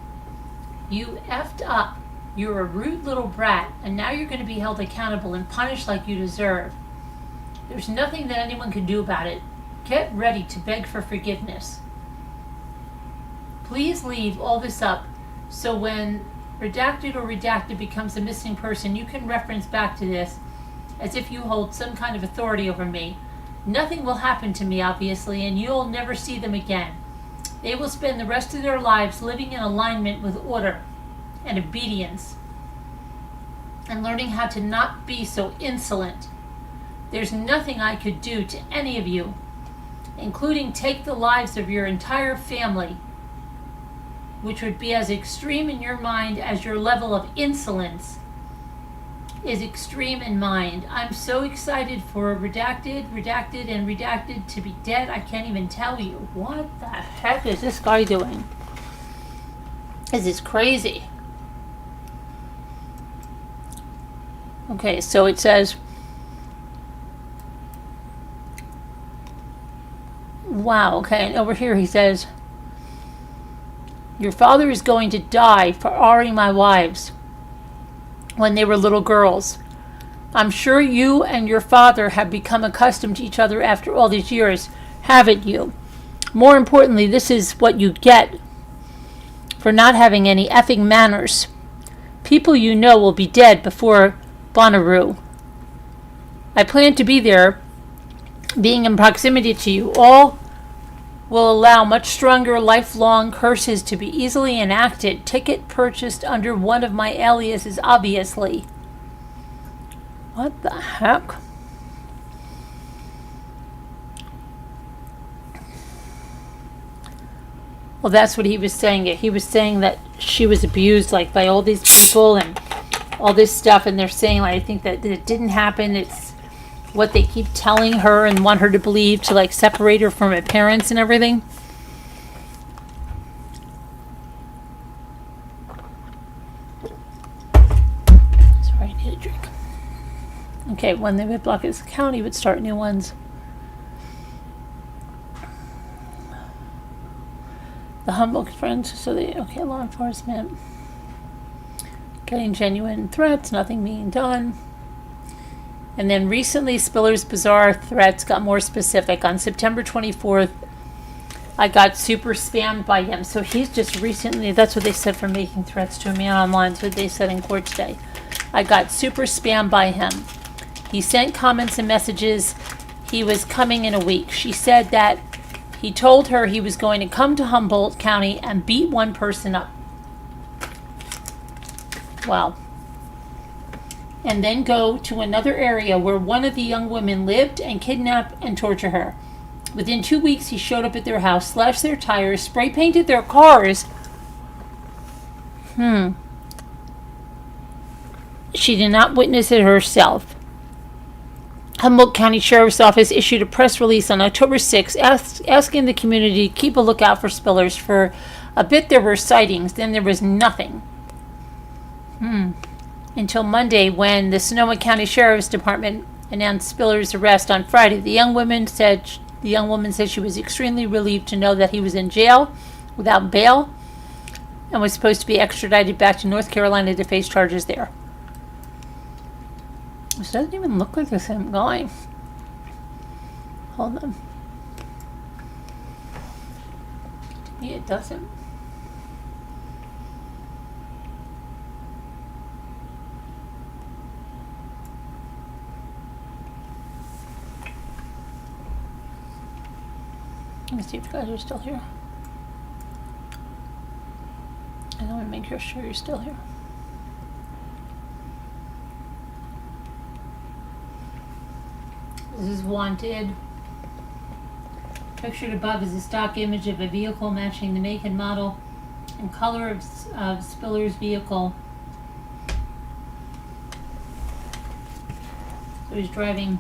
"You effed up. You're a rude little brat, and now you're going to be held accountable and punished like you deserve. There's nothing that anyone can do about it. Get ready to beg for forgiveness. Please leave all this up so when redacted becomes a missing person, you can reference back to this as if you hold some kind of authority over me. Nothing will happen to me, obviously, and you'll never see them again. They will spend the rest of their lives living in alignment with order and obedience and learning how to not be so insolent. There's nothing I could do to any of you, including take the lives of your entire family, which would be as extreme in your mind as your level of insolence is extreme in mind. I'm so excited for redacted, and redacted to be dead. I can't even tell you. What the heck is this guy doing? This is crazy." Okay, so it says, wow, okay, and over here he says, "Your father is going to die for honoring my wives when they were little girls. I'm sure you and your father have become accustomed to each other after all these years, haven't you? More importantly, this is what you get for not having any effing manners. People you know will be dead before Bonnaroo. I plan to be there, being in proximity to you. All will allow much stronger lifelong curses to be easily enacted. Ticket purchased under one of my aliases, obviously." What the heck? Well, that's what he was saying. He was saying that she was abused, like, by all these people and all this stuff, and they're saying, like, I think that it didn't happen. It's what they keep telling her and want her to believe to, like, separate her from her parents and everything. Sorry, I need a drink. Okay, when they would block his account, he would start new ones. The humble friends, so okay, law enforcement. Getting genuine threats, nothing being done. And then recently, Spiller's bizarre threats got more specific. On September 24th, I got super spammed by him. So he's just recently, that's what they said for making threats to me online. That's what they said in court today. I got super spammed by him. He sent comments and messages. He was coming in a week. She said that he told her he was going to come to Humboldt County and beat one person up. Well, and then go to another area where one of the young women lived and kidnap and torture her. Within 2 weeks, he showed up at their house, slashed their tires, spray painted their cars. She did not witness it herself. Humboldt County Sheriff's Office issued a press release on October 6th asking the community to keep a lookout for spillers. For a bit there were sightings, then there was nothing. Until Monday, when the Sonoma County Sheriff's Department announced Spiller's arrest on Friday. The young woman said she was extremely relieved to know that he was in jail without bail and was supposed to be extradited back to North Carolina to face charges there. This doesn't even look like the same guy. Hold on. To me, it doesn't. Let me see if you guys are still here. I want to make sure you're still here. This is Wanted. Pictured above is a stock image of a vehicle matching the make and model and color of Spiller's vehicle. So he's driving.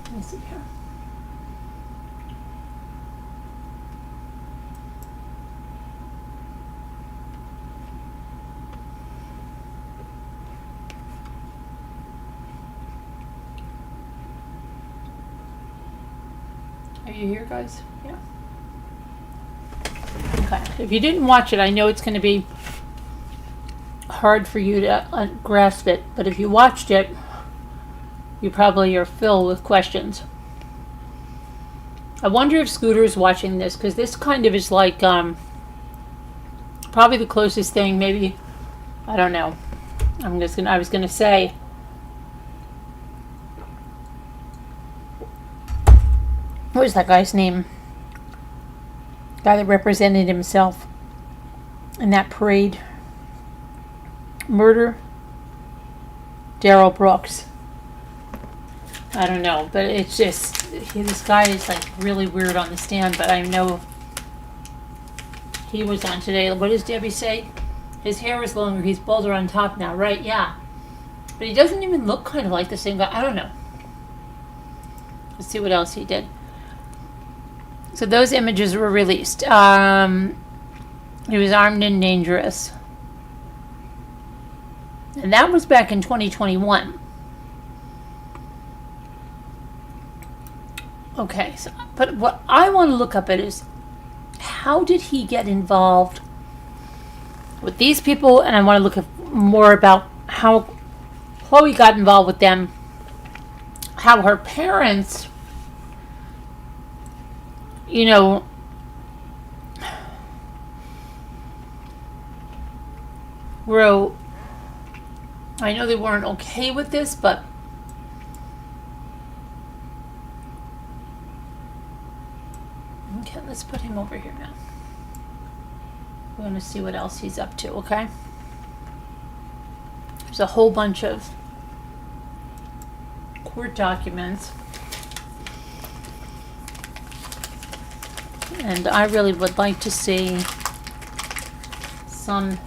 Let me see here. Are you here, guys? Yeah. Okay. If you didn't watch it, I know it's going to be hard for you to grasp it, but if you watched it, you probably are filled with questions. I wonder if Scooter's watching this, because this kind of is like probably the closest thing, maybe, I don't know. I was gonna say, what was that guy's name? Guy that represented himself in that parade. Murder? Darrell Brooks. I don't know, but it's just, this guy is like really weird on the stand, but I know he was on today. What does Debbie say? His hair is longer, he's bolder on top now, right? Yeah. But he doesn't even look kind of like the same guy. I don't know. Let's see what else he did. So those images were released. He was armed and dangerous. And that was back in 2021. Okay, so, but what I want to look up at is, how did he get involved with these people? And I want to look at more about how Chloe got involved with them, how her parents, you know, were, I know they weren't okay with this, but okay, let's put him over here now. We want to see what else he's up to, okay? There's a whole bunch of court documents. And I really would like to see some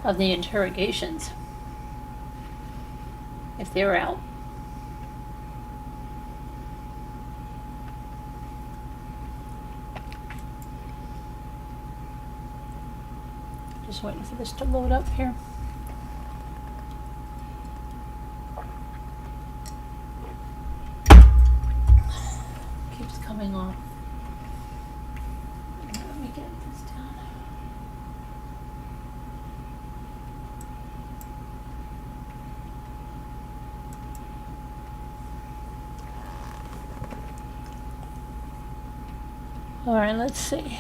of the interrogations, if they're out. Just waiting for this to load up here. Keeps coming off. Let me get this down. All right, let's see.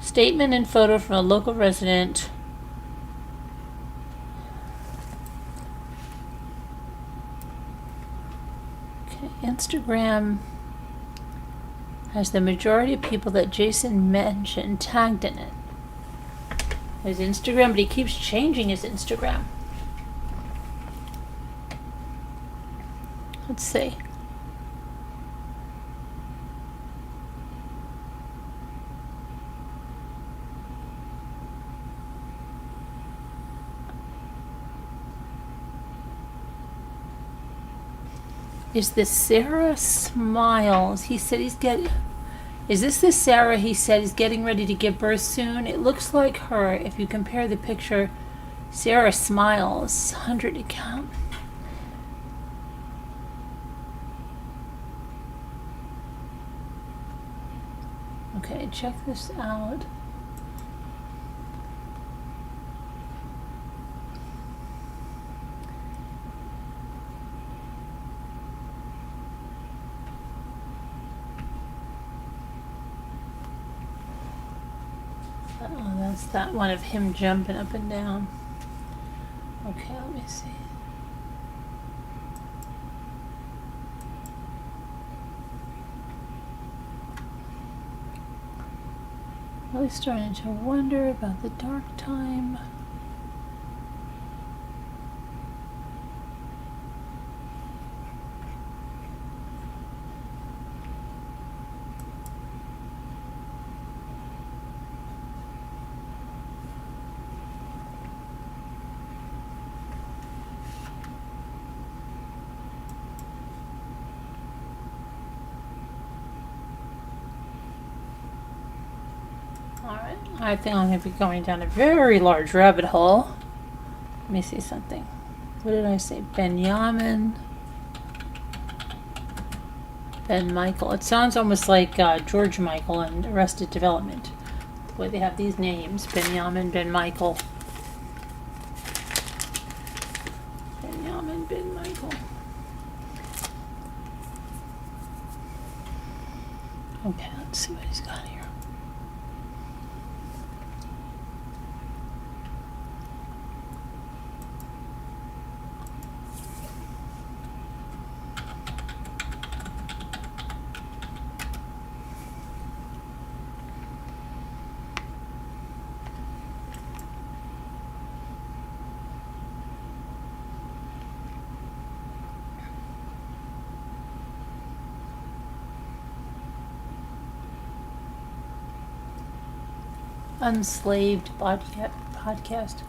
Statement and photo from a local resident. Okay, Instagram has the majority of people that Jason mentioned tagged in it. His Instagram, but he keeps changing his Instagram. Let's see. Is this Sarah Smiles? He said he's getting... Is this the Sarah he said he's getting ready to give birth soon? It looks like her. If you compare the picture, Sarah Smiles, 100 account. Okay, check this out. Oh, that's that one of him jumping up and down. Okay, let me see. Really starting to wonder about the dark time. Alright, I think I'm going to be going down a very large rabbit hole. Let me see something. What did I say? Benjamin. Ben Michael. It sounds almost like George Michael in Arrested Development. The way they have these names. Benjamin, Ben Michael. Benjamin, Ben Michael. Okay, let's see what he's got here. Unslaved podcast.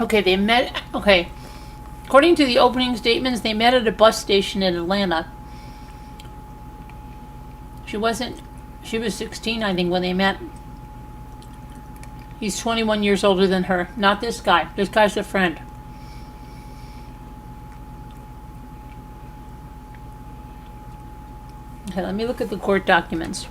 Okay, they met. Okay, according to the opening statements, they met at a bus station in Atlanta. She was 16, I think, when they met. He's 21 years older than her. Not this guy. This guy's a friend. Okay, let me look at the court documents.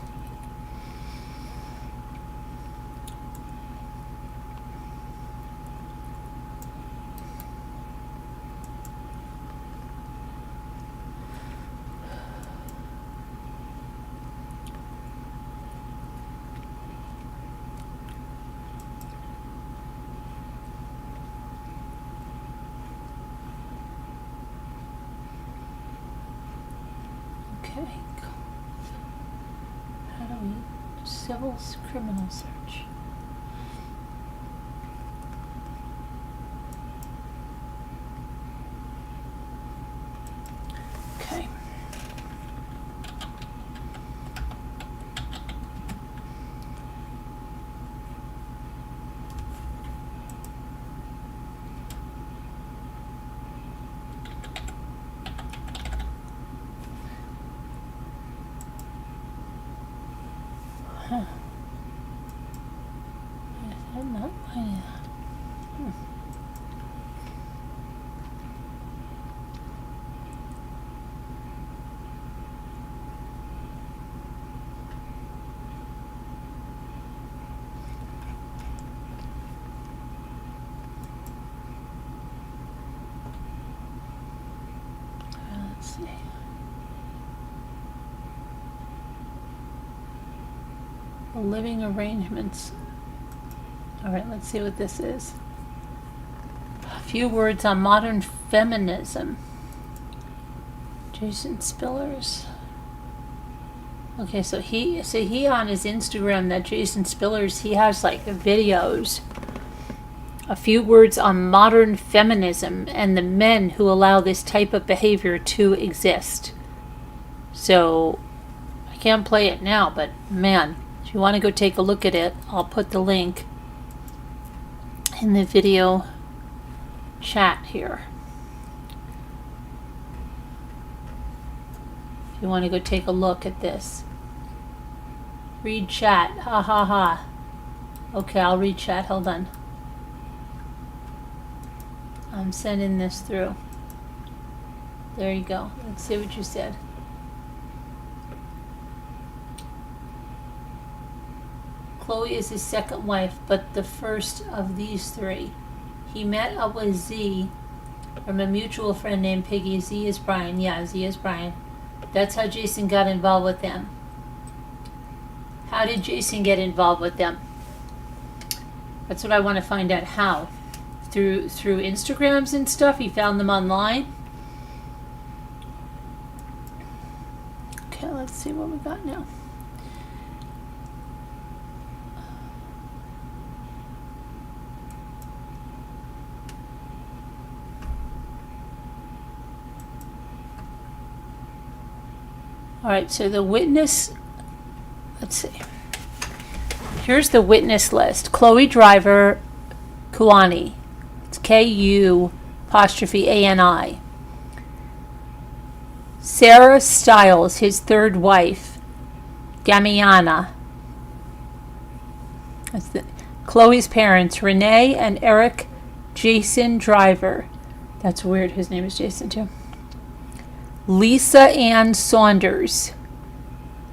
Okay. How do we civil criminal search? Okay. Huh. see. The living arrangements. All right, let's see what this is. A few words on modern feminism. Jason Spillers. Okay, so he on his Instagram, that Jason Spillers, he has like videos. A few words on modern feminism and the men who allow this type of behavior to exist. So I can't play it now, but man, if you want to go take a look at it, I'll put the link in the video chat here. If you want to go take a look at this. Read chat. Ha ha ha. Okay, I'll read chat. Hold on. I'm sending this through. There you go. Let's see what you said. Chloe is his second wife, but the first of these three. He met up with Z from a mutual friend named Piggy. Z is Brian. Yeah, Z is Brian. That's how Jason got involved with them. How did Jason get involved with them? That's what I want to find out. How? Through Instagrams and stuff? He found them online? Okay, let's see what we got now. All right, so the witness, let's see. Here's the witness list. Chloe Driver Kuani. It's Ku''Ani. Sarah Stiles, his third wife, Gamiana. That's Chloe's parents, Renee and Eric Jason Driver. That's weird, his name is Jason too. Lisa Ann Saunders.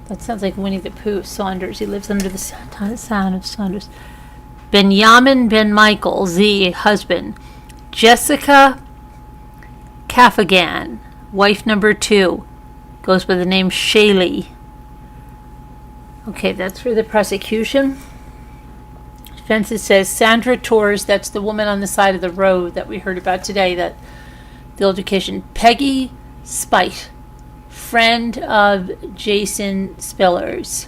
That sounds like Winnie the Pooh. Saunders. He lives under the sound of Saunders. Benjamin Ben Michael, Z, husband. Jessica Caffagan, wife number 2. Goes by the name Shaylee. Okay, that's for the prosecution. Defense says Sandra Torres, that's the woman on the side of the road that we heard about today, that the altercation. Peggy Spite, friend of Jason Spillers.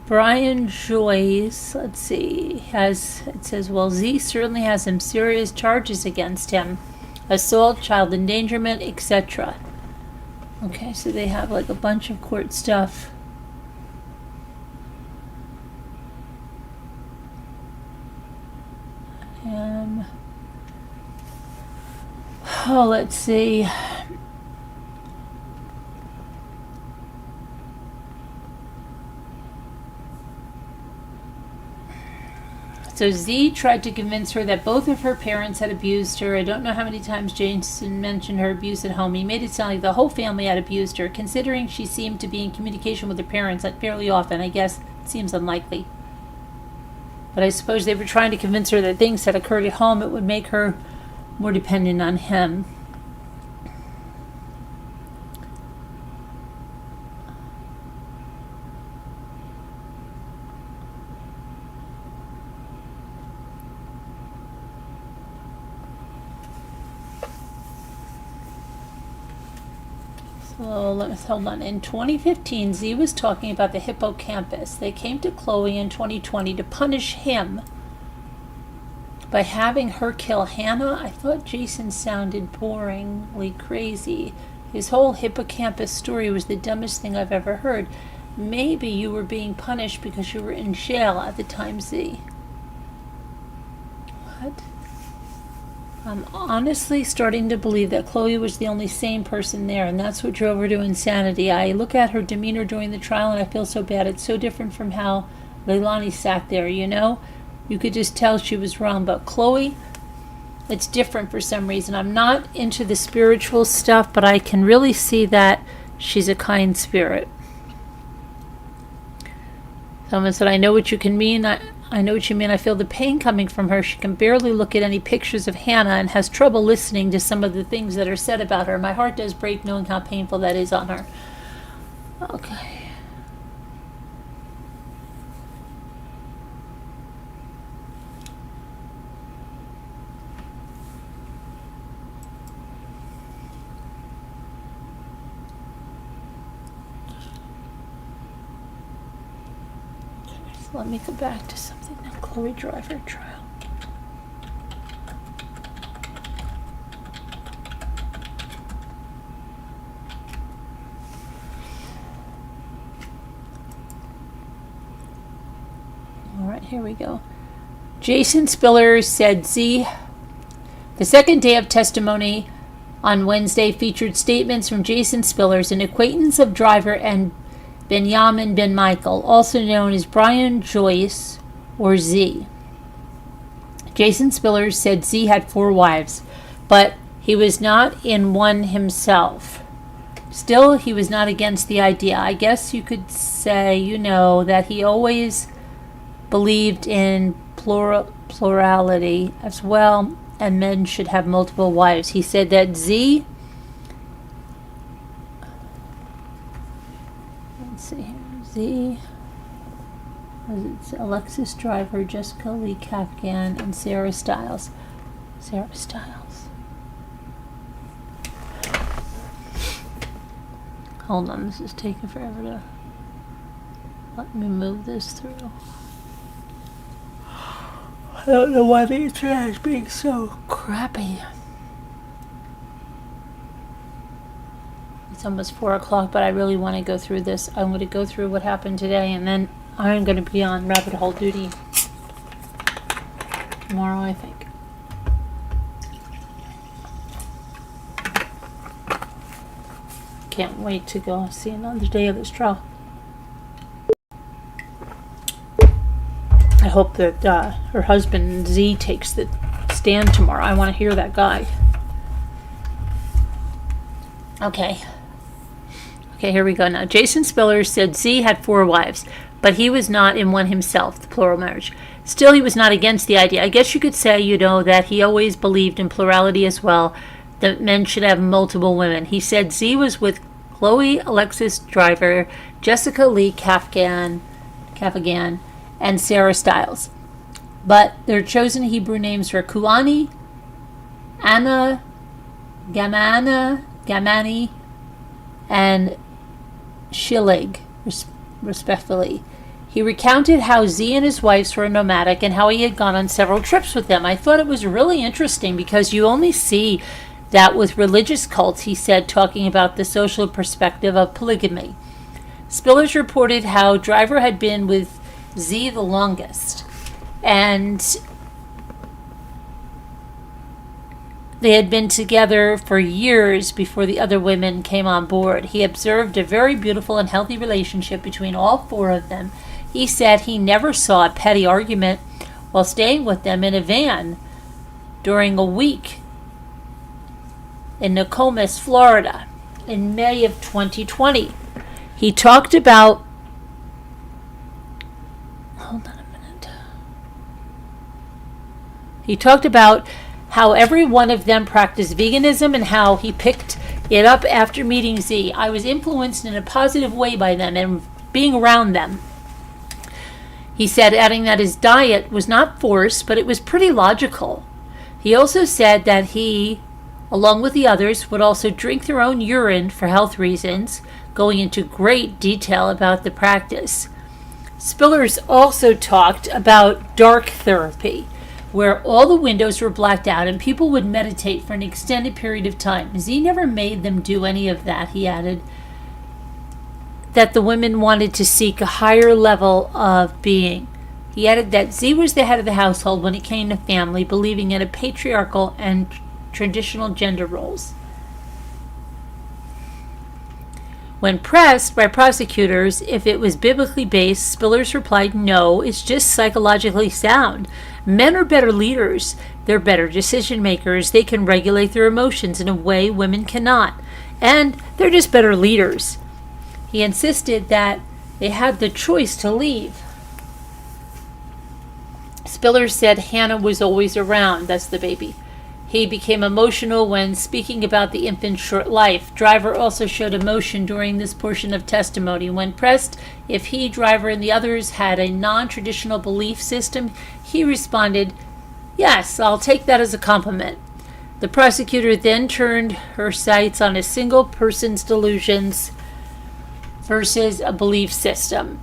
Brian Joyce, let's see, it says, well, Z certainly has some serious charges against him. Assault, child endangerment, etc. Okay, so they have like a bunch of court stuff. Let's see. So Z tried to convince her that both of her parents had abused her. I don't know how many times Jason mentioned her abuse at home. He made it sound like the whole family had abused her. Considering she seemed to be in communication with her parents fairly often, I guess it seems unlikely. But I suppose they were trying to convince her that things that occurred at home, it would make her more dependent on him. So let's hold on. In 2015, Z was talking about the hippocampus. They came to Chloe in 2020 to punish him by having her kill Hannah. I thought Jason sounded boringly crazy. His whole hippocampus story was the dumbest thing I've ever heard. Maybe you were being punished because you were in jail at the time, Z. What? I'm honestly starting to believe that Chloe was the only sane person there, and that's what drove her to insanity. I look at her demeanor during the trial, and I feel so bad. It's so different from how Leilani sat there, you know? You could just tell she was wrong. But Chloe, it's different for some reason. I'm not into the spiritual stuff, but I can really see that she's a kind spirit. Someone said, I know what you can mean. I know what you mean. I feel the pain coming from her. She can barely look at any pictures of Hannah and has trouble listening to some of the things that are said about her. My heart does break knowing how painful that is on her. Okay. Let me go back to something that Chloe Driver trial. All right, here we go. Jason Spiller said Z. The second day of testimony on Wednesday featured statements from Jason Spillers, an acquaintance of Driver, and Benjamin Ben Michael, also known as Brian Joyce or Z. Jason Spillers said Z had 4 wives, but he was not in one himself. Still, he was not against the idea. I guess you could say, that he always believed in plurality as well, and men should have multiple wives. He said that Z... was it Alexis Driver, Jessica Lee Kafgan, and Sarah Stiles. Hold on, this is taking forever to let me move this through. I don't know why the internet is being so crappy. It's almost 4 o'clock, but I really want to go through this. I'm going to go through what happened today, and then I'm going to be on rabbit hole duty tomorrow, I think. Can't wait to go see another day of this trial. I hope that her husband Z takes the stand tomorrow. I want to hear that guy. Okay, here we go now. Jason Spiller said Z had 4 wives, but he was not in one himself, the plural marriage. Still, he was not against the idea. I guess you could say, that he always believed in plurality as well, that men should have multiple women. He said Z was with Chloe Alexis Driver, Jessica Lee Kafgan, and Sarah Stiles. But their chosen Hebrew names were Kuani, Anna, Gamani, and Shilig, respectively. He recounted how Z and his wives were nomadic and how he had gone on several trips with them. I thought it was really interesting because you only see that with religious cults, he said, talking about the social perspective of polygamy. Spillers reported how Driver had been with Z the longest, and they had been together for years before the other women came on board. He observed a very beautiful and healthy relationship between all 4 of them. He said he never saw a petty argument while staying with them in a van during a week in Nokomis, Florida, in May of 2020. He talked about... Hold on a minute. He talked about how every one of them practiced veganism and how he picked it up after meeting Z. I was influenced in a positive way by them and being around them. He said, adding that his diet was not forced, but it was pretty logical. He also said that he, along with the others, would also drink their own urine for health reasons, going into great detail about the practice. Spillers also talked about dark therapy, where all the windows were blacked out and people would meditate for an extended period of time. Z never made them do any of that, he added. That the women wanted to seek a higher level of being. He added that Z was the head of the household when it came to family, believing in a patriarchal and traditional gender roles. When pressed by prosecutors if it was biblically based, Spillers replied, no, it's just psychologically sound. Men are better leaders. They're better decision makers. They can regulate their emotions in a way women cannot. And they're just better leaders. He insisted that they had the choice to leave. Spiller said Hannah was always around. That's the baby. He became emotional when speaking about the infant's short life. Driver also showed emotion during this portion of testimony. When pressed if he, Driver, and the others had a non-traditional belief system, he responded, "Yes, I'll take that as a compliment." The prosecutor then turned her sights on a single person's delusions versus a belief system.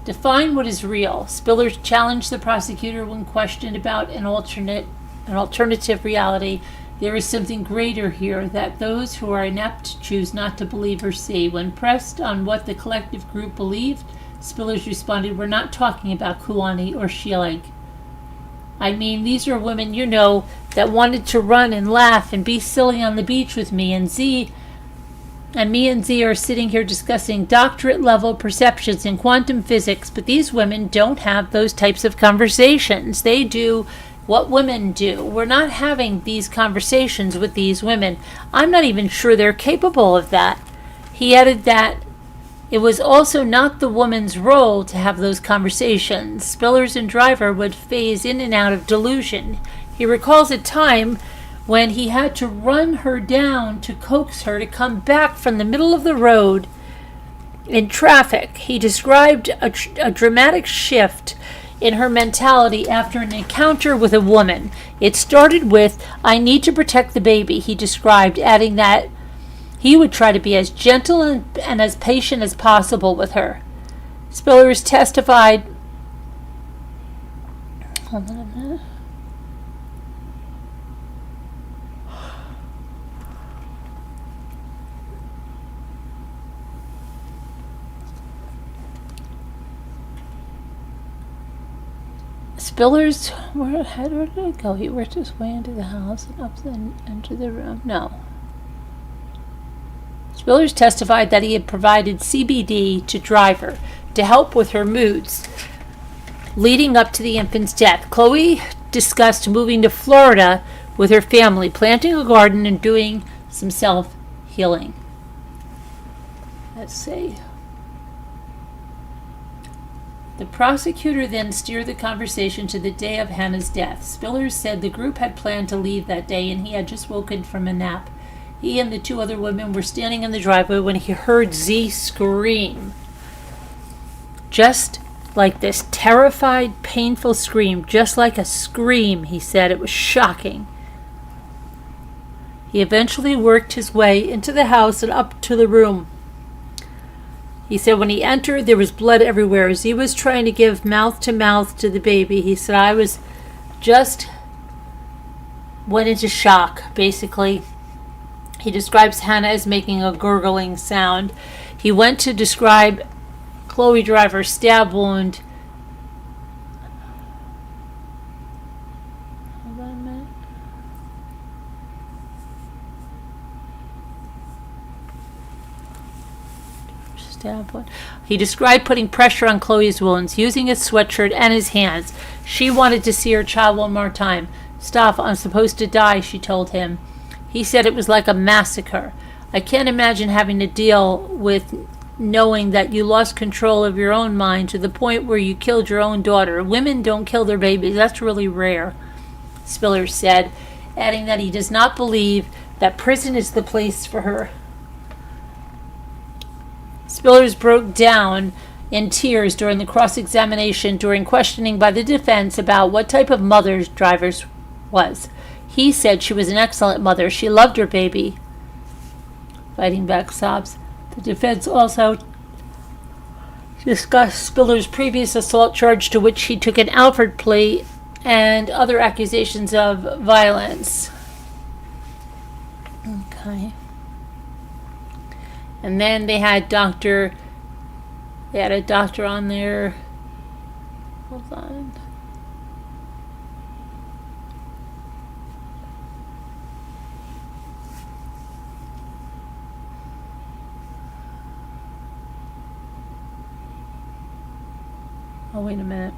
Define what is real. Spiller challenged the prosecutor when questioned about an alternative reality. There is something greater here that those who are inept choose not to believe or see. When pressed on what the collective group believed, Spillers responded, "We're not talking about Kuani or Sheeling. I mean, these are women, you know, that wanted to run and laugh and be silly on the beach with me, and me and Z are sitting here discussing doctorate level perceptions in quantum physics, but these women don't have those types of conversations. They do what women do. We're not having these conversations with these women. I'm not even sure they're capable of that." He added that it was also not the woman's role to have those conversations. Spillers and Driver would phase in and out of delusion. He recalls a time when he had to run her down to coax her to come back from the middle of the road in traffic. He described a dramatic shift in her mentality after an encounter with a woman. It started with, "I need to protect the baby," he described, adding that he would try to be as gentle and as patient as possible with her. Spillers testified. Hold on a minute. Spillers, where did it go? He worked his way into the house and up and into the room. No. Spillers testified that he had provided CBD to Driver to help with her moods leading up to the infant's death. Chloe discussed moving to Florida with her family, planting a garden and doing some self-healing. Let's see. The prosecutor then steered the conversation to the day of Hannah's death. Spillers said the group had planned to leave that day and he had just woken from a nap. He and the two other women were standing in the driveway when he heard Z scream. Just like this terrified, painful scream, just like a scream, he said. It was shocking. He eventually worked his way into the house and up to the room. He said when he entered, there was blood everywhere. As he was trying to give mouth to the baby, he said, I was just went into shock, basically. He describes Hannah as making a gurgling sound. He went to describe Chloe Driver's stab wound. Hold on a minute. He described putting pressure on Chloe's wounds, using his sweatshirt and his hands. She wanted to see her child one more time. "Stop, I'm supposed to die," she told him. He said it was like a massacre. "I can't imagine having to deal with knowing that you lost control of your own mind to the point where you killed your own daughter. Women don't kill their babies. That's really rare," Spiller said, adding that he does not believe that prison is the place for her. Spillers broke down in tears during the cross-examination during questioning by the defense about what type of mother Drivers was. He said she was an excellent mother. She loved her baby. Fighting back sobs. The defense also discussed Spiller's previous assault charge to which he took an Alford plea and other accusations of violence. Okay. And then they had a doctor on there. Hold on. Oh, wait a minute.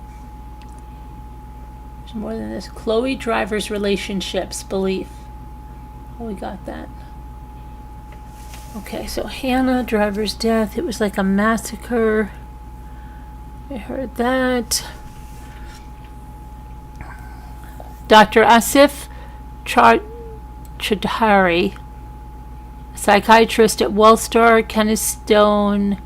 There's more than this. Chloe Driver's relationships, belief. Oh, we got that. Okay, so Hannah Driver's death. It was like a massacre. I heard that. Dr. Asif Chudhari, psychiatrist at Wellstar Kennestone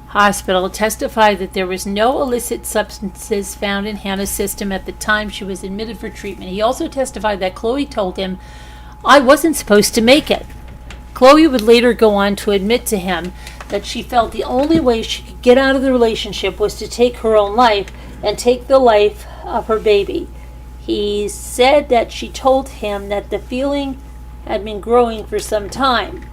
Hospital, testified that there was no illicit substances found in Hannah's system at the time she was admitted for treatment. He also testified that Chloe told him, "I wasn't supposed to make it." Chloe would later go on to admit to him that she felt the only way she could get out of the relationship was to take her own life and take the life of her baby. He said that she told him that the feeling had been growing for some time.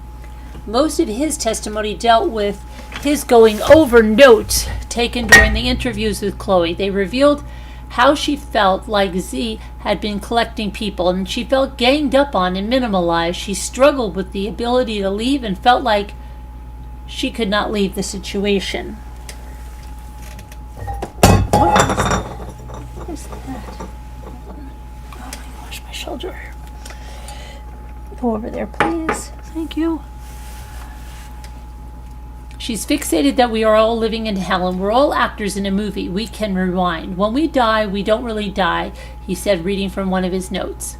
Most of his testimony dealt with his going over notes taken during the interviews with Chloe. They revealed how she felt like Z had been collecting people, and she felt ganged up on and minimalized. She struggled with the ability to leave and felt like she could not leave the situation. What is that? Oh my gosh, my shoulder. Go over there, please. Thank you. She's fixated that we are all living in hell and we're all actors in a movie. We can rewind. When we die, we don't really die, he said, reading from one of his notes.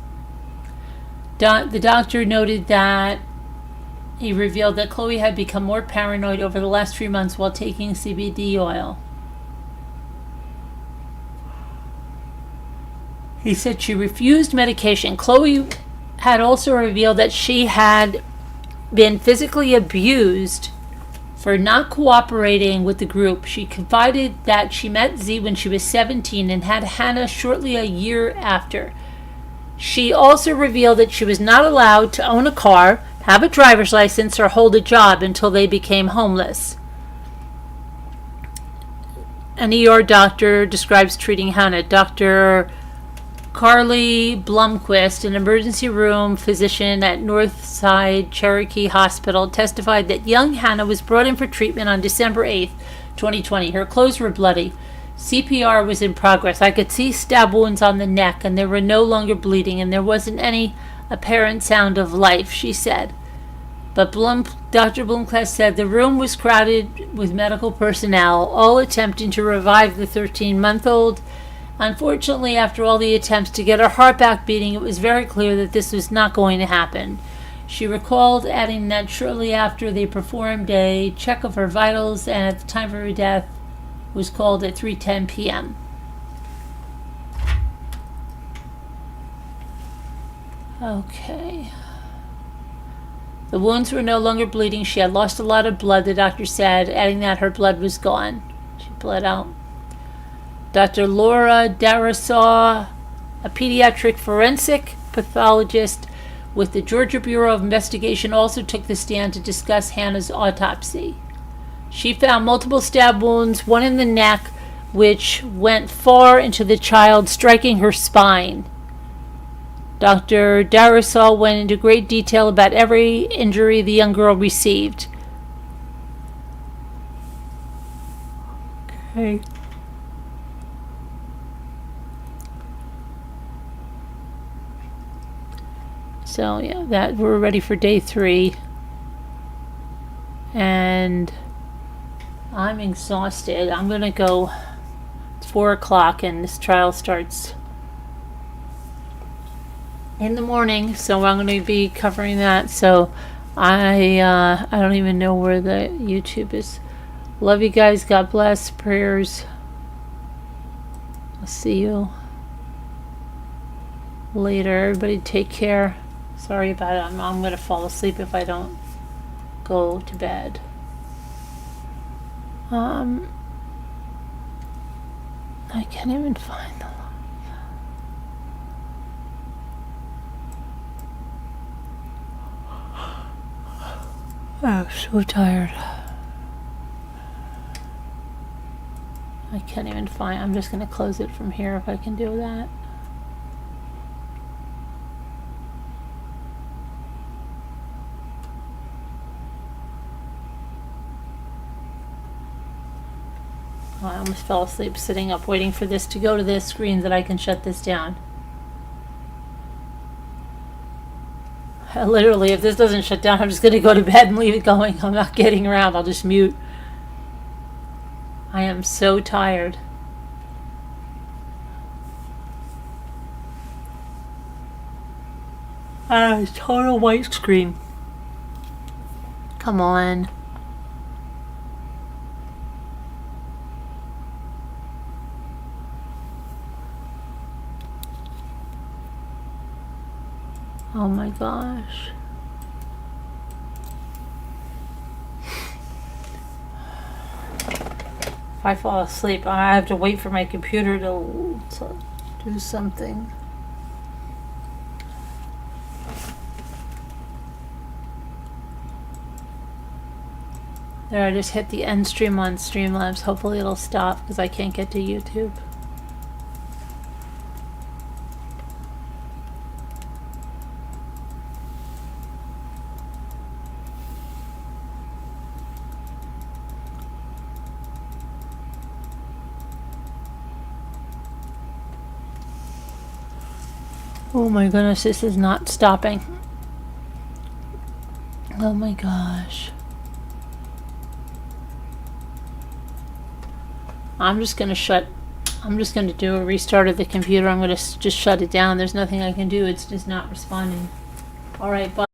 The doctor noted that he revealed that Chloe had become more paranoid over the last 3 months while taking CBD oil. He said she refused medication. Chloe had also revealed that she had been physically abused for not cooperating with the group. She confided that she met Z when she was 17 and had Hannah shortly a year after. She also revealed that she was not allowed to own a car, have a driver's license, or hold a job until they became homeless. An ER doctor describes treating Hannah. Dr. Carly Blumquist, an emergency room physician at Northside Cherokee Hospital, testified that young Hannah was brought in for treatment on December 8th, 2020. Her clothes were bloody. CPR was in progress. I could see stab wounds on the neck, and they were no longer bleeding, and there wasn't any apparent sound of life, she said. But Dr. Blumquist said the room was crowded with medical personnel, all attempting to revive the 13-month-old. Unfortunately, after all the attempts to get her heart back beating, it was very clear that this was not going to happen. She recalled adding that shortly after they performed a check of her vitals, and at the time of her death was called at 3:10 p.m. Okay. The wounds were no longer bleeding. She had lost a lot of blood, the doctor said, adding that her blood was gone. She bled out. Dr. Laura Darasaw, a pediatric forensic pathologist with the Georgia Bureau of Investigation, also took the stand to discuss Hannah's autopsy. She found multiple stab wounds, one in the neck, which went far into the child, striking her spine. Dr. Darasaw went into great detail about every injury the young girl received. Okay. So yeah, that we're ready for day 3. And I'm exhausted. I'm gonna go. It's 4 o'clock and this trial starts in the morning, so I'm going to be covering that. So I don't even know where the YouTube is. Love you guys. God bless. Prayers. I'll see you later. Everybody take care. Sorry about it. I'm going to fall asleep if I don't go to bed. I can't even find the live. I'm so tired. I can't even find. I'm just going to close it from here if I can do that. Oh, I almost fell asleep sitting up waiting for this to go to this screen that I can shut this down. Literally, if this doesn't shut down, I'm just going to go to bed and leave it going. I'm not getting around. I'll just mute. I am so tired. Total white screen. Come on. Oh my gosh. If I fall asleep, I have to wait for my computer to do something. There, I just hit the end stream on Streamlabs. Hopefully it'll stop because I can't get to YouTube. Oh my goodness, this is not stopping. Oh my gosh. I'm just gonna do a restart of the computer. I'm gonna just shut it down. There's nothing I can do. It's just not responding. All right, bye.